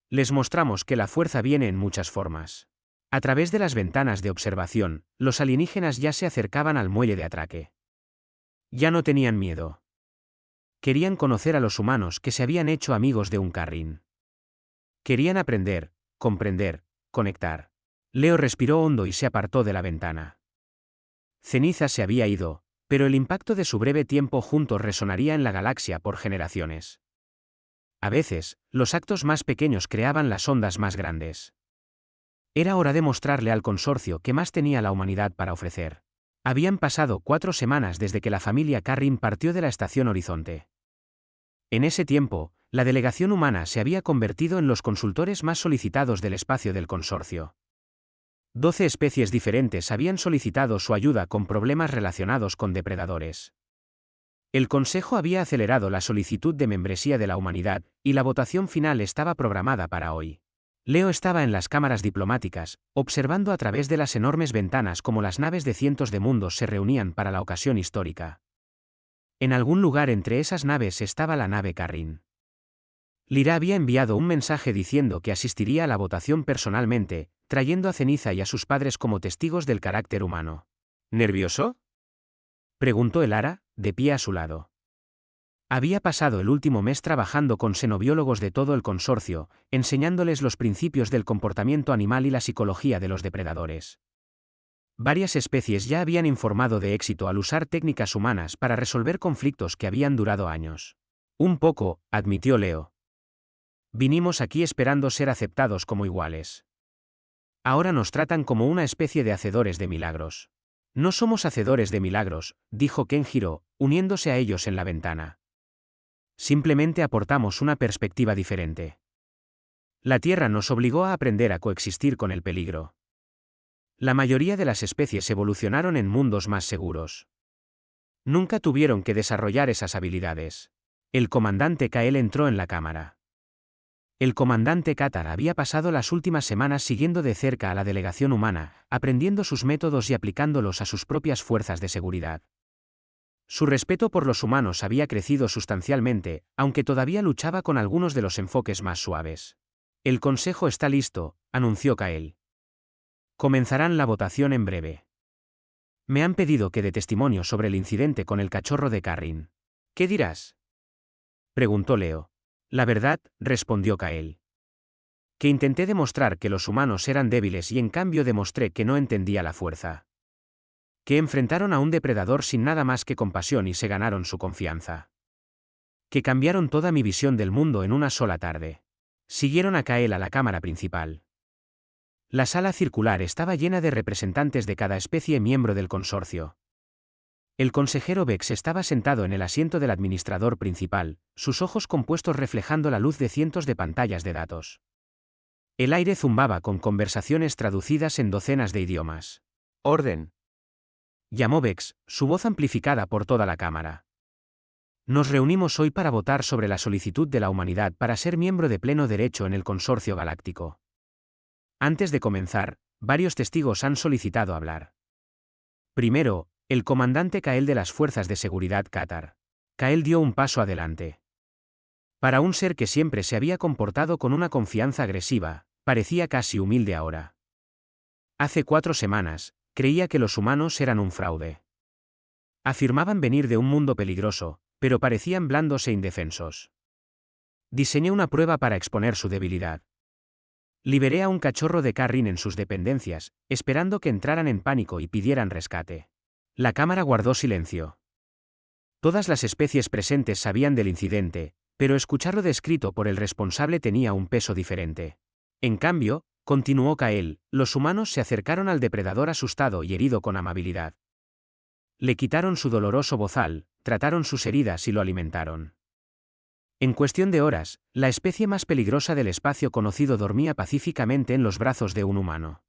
Les mostramos que la fuerza viene en muchas formas». A través de las ventanas de observación, los alienígenas ya se acercaban al muelle de atraque. Ya no tenían miedo. Querían conocer a los humanos que se habían hecho amigos de un Carrin. Querían aprender, comprender, conectar. Leo respiró hondo y se apartó de la ventana. Ceniza se había ido, pero el impacto de su breve tiempo juntos resonaría en la galaxia por generaciones. A veces, los actos más pequeños creaban las ondas más grandes. Era hora de mostrarle al consorcio qué más tenía la humanidad para ofrecer. Habían pasado 4 semanas desde que la familia Carrin partió de la estación Horizonte. En ese tiempo, la delegación humana se había convertido en los consultores más solicitados del espacio del consorcio. 12 especies diferentes habían solicitado su ayuda con problemas relacionados con depredadores. El Consejo había acelerado la solicitud de membresía de la humanidad, y la votación final estaba programada para hoy. Leo estaba en las cámaras diplomáticas, observando a través de las enormes ventanas cómo las naves de cientos de mundos se reunían para la ocasión histórica. En algún lugar entre esas naves estaba la nave Carrin. Lyra había enviado un mensaje diciendo que asistiría a la votación personalmente, trayendo a Ceniza y a sus padres como testigos del carácter humano. ¿Nervioso?, preguntó el Ara, de pie a su lado. Había pasado el último mes trabajando con xenobiólogos de todo el consorcio, enseñándoles los principios del comportamiento animal y la psicología de los depredadores. Varias especies ya habían informado de éxito al usar técnicas humanas para resolver conflictos que habían durado años. Un poco, admitió Leo. Vinimos aquí esperando ser aceptados como iguales. Ahora nos tratan como una especie de hacedores de milagros. No somos hacedores de milagros, dijo Kenjiro, uniéndose a ellos en la ventana. Simplemente aportamos una perspectiva diferente. La Tierra nos obligó a aprender a coexistir con el peligro. La mayoría de las especies evolucionaron en mundos más seguros. Nunca tuvieron que desarrollar esas habilidades. El comandante Kael entró en la cámara. El comandante Qatar había pasado las últimas semanas siguiendo de cerca a la delegación humana, aprendiendo sus métodos y aplicándolos a sus propias fuerzas de seguridad. Su respeto por los humanos había crecido sustancialmente, aunque todavía luchaba con algunos de los enfoques más suaves. El consejo está listo, anunció Kael. Comenzarán la votación en breve. Me han pedido que dé testimonio sobre el incidente con el cachorro de Carrin. ¿Qué dirás? Preguntó Leo. La verdad, respondió Kael. Que intenté demostrar que los humanos eran débiles y en cambio demostré que no entendía la fuerza. Que enfrentaron a un depredador sin nada más que compasión y se ganaron su confianza. Que cambiaron toda mi visión del mundo en una sola tarde. Siguieron a Kael a la cámara principal. La sala circular estaba llena de representantes de cada especie miembro del consorcio. El consejero Bex estaba sentado en el asiento del administrador principal, sus ojos compuestos reflejando la luz de cientos de pantallas de datos. El aire zumbaba con conversaciones traducidas en docenas de idiomas. «Orden», llamó Bex, su voz amplificada por toda la cámara. Nos reunimos hoy para votar sobre la solicitud de la humanidad para ser miembro de pleno derecho en el Consorcio Galáctico. Antes de comenzar, varios testigos han solicitado hablar. Primero, el comandante Kael de las Fuerzas de Seguridad Qatar. Kael dio un paso adelante. Para un ser que siempre se había comportado con una confianza agresiva, parecía casi humilde ahora. Hace 4 semanas, creía que los humanos eran un fraude. Afirmaban venir de un mundo peligroso, pero parecían blandos e indefensos. Diseñé una prueba para exponer su debilidad. Liberé a un cachorro de Carrin en sus dependencias, esperando que entraran en pánico y pidieran rescate. La cámara guardó silencio. Todas las especies presentes sabían del incidente, pero escucharlo descrito por el responsable tenía un peso diferente. En cambio, continuó Kael, los humanos se acercaron al depredador asustado y herido con amabilidad. Le quitaron su doloroso bozal, trataron sus heridas y lo alimentaron. En cuestión de horas, la especie más peligrosa del espacio conocido dormía pacíficamente en los brazos de un humano.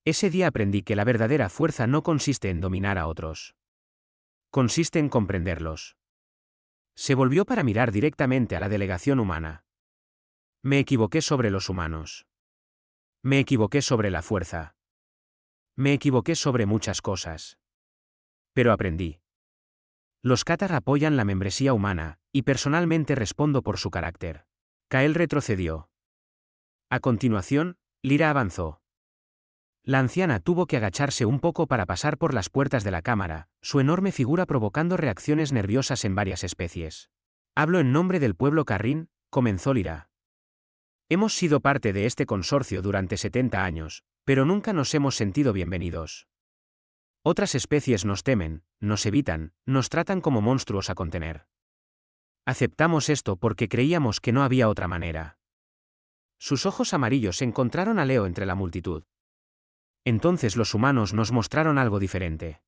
Ese día aprendí que la verdadera fuerza no consiste en dominar a otros. Consiste en comprenderlos. Se volvió para mirar directamente a la delegación humana. Me equivoqué sobre los humanos. Me equivoqué sobre la fuerza. Me equivoqué sobre muchas cosas. Pero aprendí. Los Qatar apoyan la membresía humana, y personalmente respondo por su carácter. Kael retrocedió. A continuación, Lyra avanzó. La anciana tuvo que agacharse un poco para pasar por las puertas de la cámara, su enorme figura provocando reacciones nerviosas en varias especies. Hablo en nombre del pueblo Carrin, comenzó Lyra. Hemos sido parte de este consorcio durante 70 años, pero nunca nos hemos sentido bienvenidos. Otras especies nos temen, nos evitan, nos tratan como monstruos a contener. Aceptamos esto porque creíamos que no había otra manera. Sus ojos amarillos encontraron a Leo entre la multitud. Entonces los humanos nos mostraron algo diferente.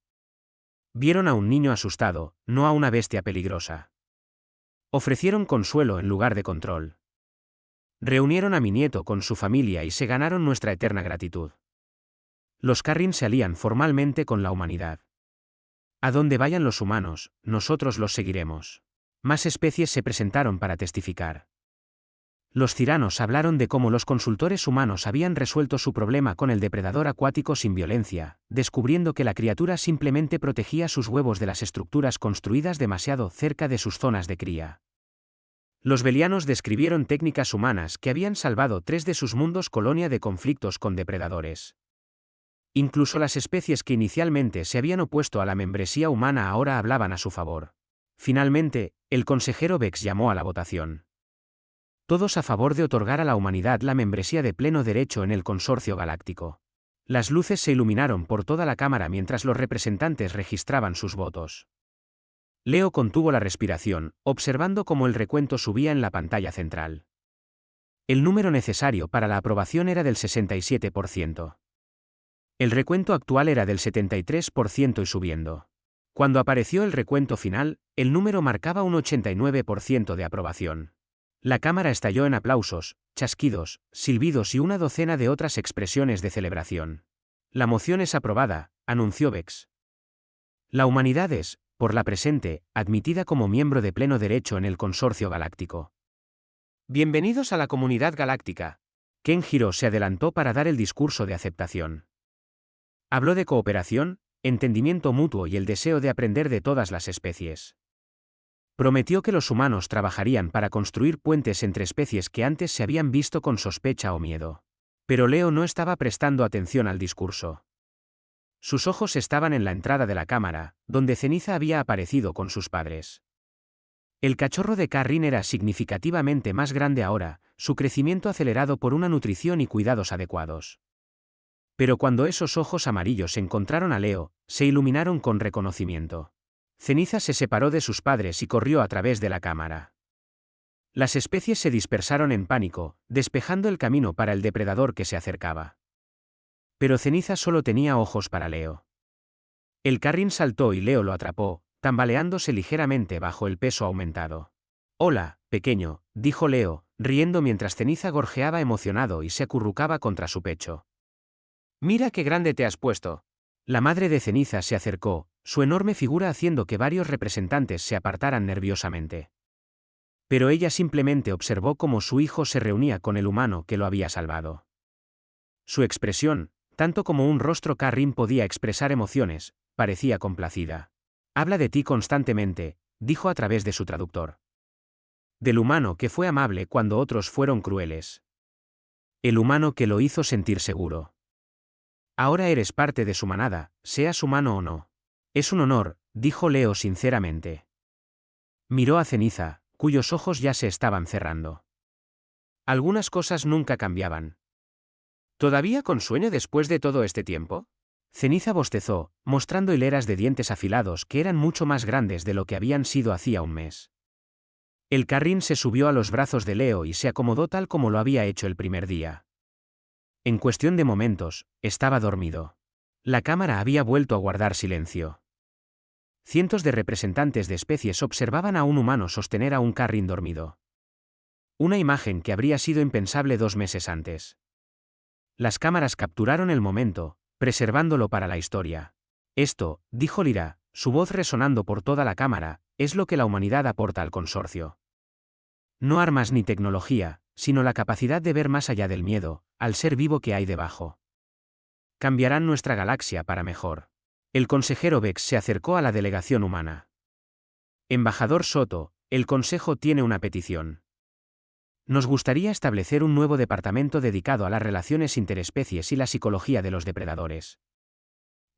Vieron a un niño asustado, no a una bestia peligrosa. Ofrecieron consuelo en lugar de control. Reunieron a mi nieto con su familia y se ganaron nuestra eterna gratitud. Los Carrin se alían formalmente con la humanidad. A donde vayan los humanos, nosotros los seguiremos. Más especies se presentaron para testificar. Los tiranos hablaron de cómo los consultores humanos habían resuelto su problema con el depredador acuático sin violencia, descubriendo que la criatura simplemente protegía sus huevos de las estructuras construidas demasiado cerca de sus zonas de cría. Los belianos describieron técnicas humanas que habían salvado 3 de sus mundos colonia de conflictos con depredadores. Incluso las especies que inicialmente se habían opuesto a la membresía humana ahora hablaban a su favor. Finalmente, el consejero Bex llamó a la votación. Todos a favor de otorgar a la humanidad la membresía de pleno derecho en el Consorcio Galáctico. Las luces se iluminaron por toda la cámara mientras los representantes registraban sus votos. Leo contuvo la respiración, observando cómo el recuento subía en la pantalla central. El número necesario para la aprobación era del 67%. El recuento actual era del 73% y subiendo. Cuando apareció el recuento final, el número marcaba un 89% de aprobación. La cámara estalló en aplausos, chasquidos, silbidos y una docena de otras expresiones de celebración. La moción es aprobada, anunció Bex. La humanidad es, por la presente, admitida como miembro de pleno derecho en el Consorcio Galáctico. Bienvenidos a la comunidad galáctica. Kenjiro se adelantó para dar el discurso de aceptación. Habló de cooperación, entendimiento mutuo y el deseo de aprender de todas las especies. Prometió que los humanos trabajarían para construir puentes entre especies que antes se habían visto con sospecha o miedo. Pero Leo no estaba prestando atención al discurso. Sus ojos estaban en la entrada de la cámara, donde Ceniza había aparecido con sus padres. El cachorro de Carrin era significativamente más grande ahora, su crecimiento acelerado por una nutrición y cuidados adecuados. Pero cuando esos ojos amarillos encontraron a Leo, se iluminaron con reconocimiento. Ceniza se separó de sus padres y corrió a través de la cámara. Las especies se dispersaron en pánico, despejando el camino para el depredador que se acercaba. Pero Ceniza solo tenía ojos para Leo. El Carrin saltó y Leo lo atrapó, tambaleándose ligeramente bajo el peso aumentado. «Hola, pequeño», dijo Leo, riendo mientras Ceniza gorjeaba emocionado y se acurrucaba contra su pecho. «Mira qué grande te has puesto». La madre de Ceniza se acercó, su enorme figura haciendo que varios representantes se apartaran nerviosamente. Pero ella simplemente observó cómo su hijo se reunía con el humano que lo había salvado. Su expresión, tanto como un rostro Carrin podía expresar emociones, parecía complacida. «Habla de ti constantemente», dijo a través de su traductor. «Del humano que fue amable cuando otros fueron crueles. El humano que lo hizo sentir seguro. Ahora eres parte de su manada, seas humano o no. Es un honor», dijo Leo sinceramente. Miró a Ceniza, cuyos ojos ya se estaban cerrando. Algunas cosas nunca cambiaban. «¿Todavía con sueño después de todo este tiempo?» Ceniza bostezó, mostrando hileras de dientes afilados que eran mucho más grandes de lo que habían sido hacía un mes. El Carrin se subió a los brazos de Leo y se acomodó tal como lo había hecho el primer día. En cuestión de momentos, estaba dormido. La cámara había vuelto a guardar silencio. Cientos de representantes de especies observaban a un humano sostener a un Carrin dormido. Una imagen que habría sido impensable 2 meses antes. Las cámaras capturaron el momento, preservándolo para la historia. «Esto», dijo Lyra, su voz resonando por toda la cámara, «es lo que la humanidad aporta al consorcio. No armas ni tecnología, sino la capacidad de ver más allá del miedo, al ser vivo que hay debajo. Cambiarán nuestra galaxia para mejor». El consejero Vex se acercó a la delegación humana. «Embajador Soto, el Consejo tiene una petición. Nos gustaría establecer un nuevo departamento dedicado a las relaciones interespecies y la psicología de los depredadores.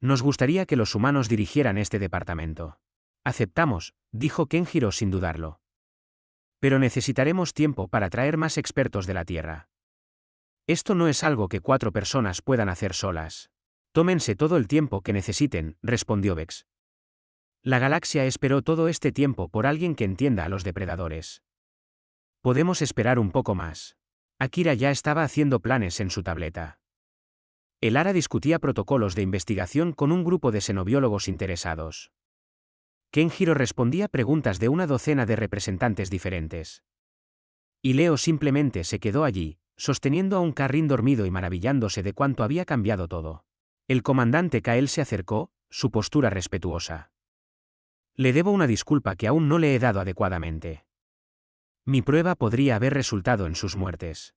Nos gustaría que los humanos dirigieran este departamento». «Aceptamos», dijo Kenjiro sin dudarlo. «Pero necesitaremos tiempo para traer más expertos de la Tierra. Esto no es algo que 4 personas puedan hacer solas». «Tómense todo el tiempo que necesiten», respondió Vex. «La galaxia esperó todo este tiempo por alguien que entienda a los depredadores. Podemos esperar un poco más». Akira ya estaba haciendo planes en su tableta. El Ara discutía protocolos de investigación con un grupo de xenobiólogos interesados. Kenjiro respondía preguntas de una docena de representantes diferentes. Y Leo simplemente se quedó allí, sosteniendo a un Carrin dormido y maravillándose de cuánto había cambiado todo. El comandante Kael se acercó, su postura respetuosa. «Le debo una disculpa que aún no le he dado adecuadamente. Mi prueba podría haber resultado en sus muertes.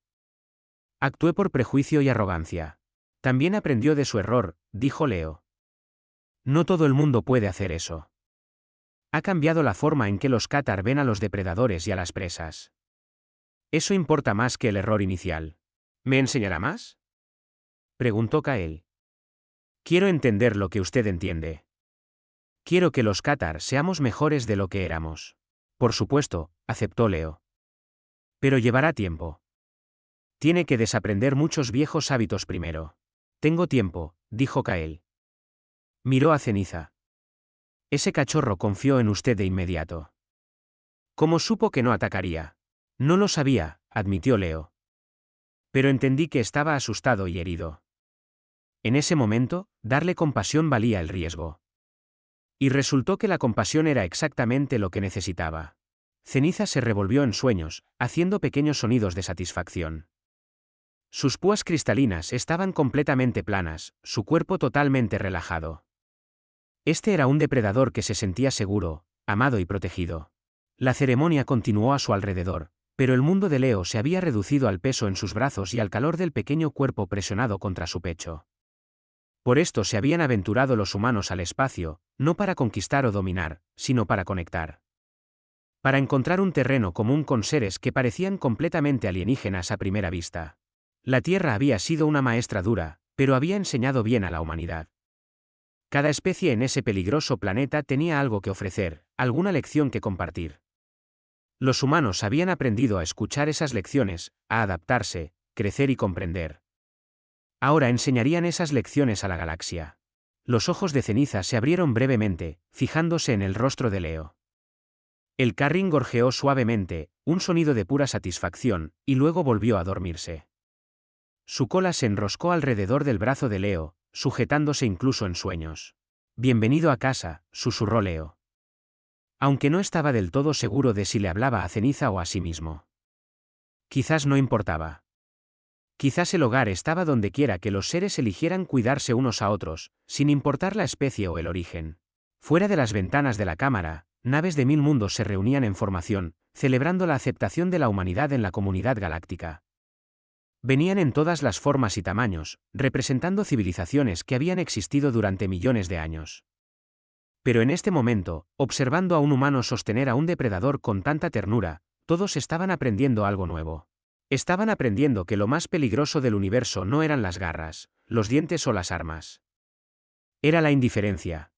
Actué por prejuicio y arrogancia. También aprendió de su error», dijo Leo. «No todo el mundo puede hacer eso. Ha cambiado la forma en que los Catar ven a los depredadores y a las presas. Eso importa más que el error inicial». «¿Me enseñará más?», preguntó Kael. «Quiero entender lo que usted entiende. Quiero que los Catar seamos mejores de lo que éramos». «Por supuesto», aceptó Leo. «Pero llevará tiempo. Tiene que desaprender muchos viejos hábitos primero». «Tengo tiempo», dijo Kael. Miró a Ceniza. «Ese cachorro confió en usted de inmediato. ¿Cómo supo que no atacaría?» «No lo sabía», admitió Leo. «Pero entendí que estaba asustado y herido. En ese momento, darle compasión valía el riesgo. Y resultó que la compasión era exactamente lo que necesitaba». Ceniza se revolvió en sueños, haciendo pequeños sonidos de satisfacción. Sus púas cristalinas estaban completamente planas, su cuerpo totalmente relajado. Este era un depredador que se sentía seguro, amado y protegido. La ceremonia continuó a su alrededor, Pero el mundo de Leo se había reducido al peso en sus brazos y al calor del pequeño cuerpo presionado contra su pecho. Por esto se habían aventurado los humanos al espacio, no para conquistar o dominar, sino para conectar. Para encontrar un terreno común con seres que parecían completamente alienígenas a primera vista. La Tierra había sido una maestra dura, pero había enseñado bien a la humanidad. Cada especie en ese peligroso planeta tenía algo que ofrecer, alguna lección que compartir. Los humanos habían aprendido a escuchar esas lecciones, a adaptarse, crecer y comprender. Ahora enseñarían esas lecciones a la galaxia. Los ojos de Ceniza se abrieron brevemente, fijándose en el rostro de Leo. El Carring gorjeó suavemente, un sonido de pura satisfacción, y luego volvió a dormirse. Su cola se enroscó alrededor del brazo de Leo, sujetándose incluso en sueños. «Bienvenido a casa», susurró Leo. Aunque no estaba del todo seguro de si le hablaba a Ceniza o a sí mismo. Quizás no importaba. Quizás el hogar estaba donde quiera que los seres eligieran cuidarse unos a otros, sin importar la especie o el origen. Fuera de las ventanas de la cámara, naves de 1000 mundos se reunían en formación, celebrando la aceptación de la humanidad en la comunidad galáctica. Venían en todas las formas y tamaños, representando civilizaciones que habían existido durante millones de años. Pero en este momento, observando a un humano sostener a un depredador con tanta ternura, todos estaban aprendiendo algo nuevo. Estaban aprendiendo que lo más peligroso del universo no eran las garras, los dientes o las armas. Era la indiferencia.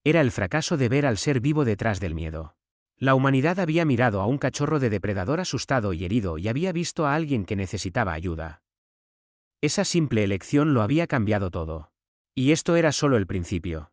Era el fracaso de ver al ser vivo detrás del miedo. La humanidad había mirado a un cachorro de depredador asustado y herido y había visto a alguien que necesitaba ayuda. Esa simple elección lo había cambiado todo. Y esto era solo el principio.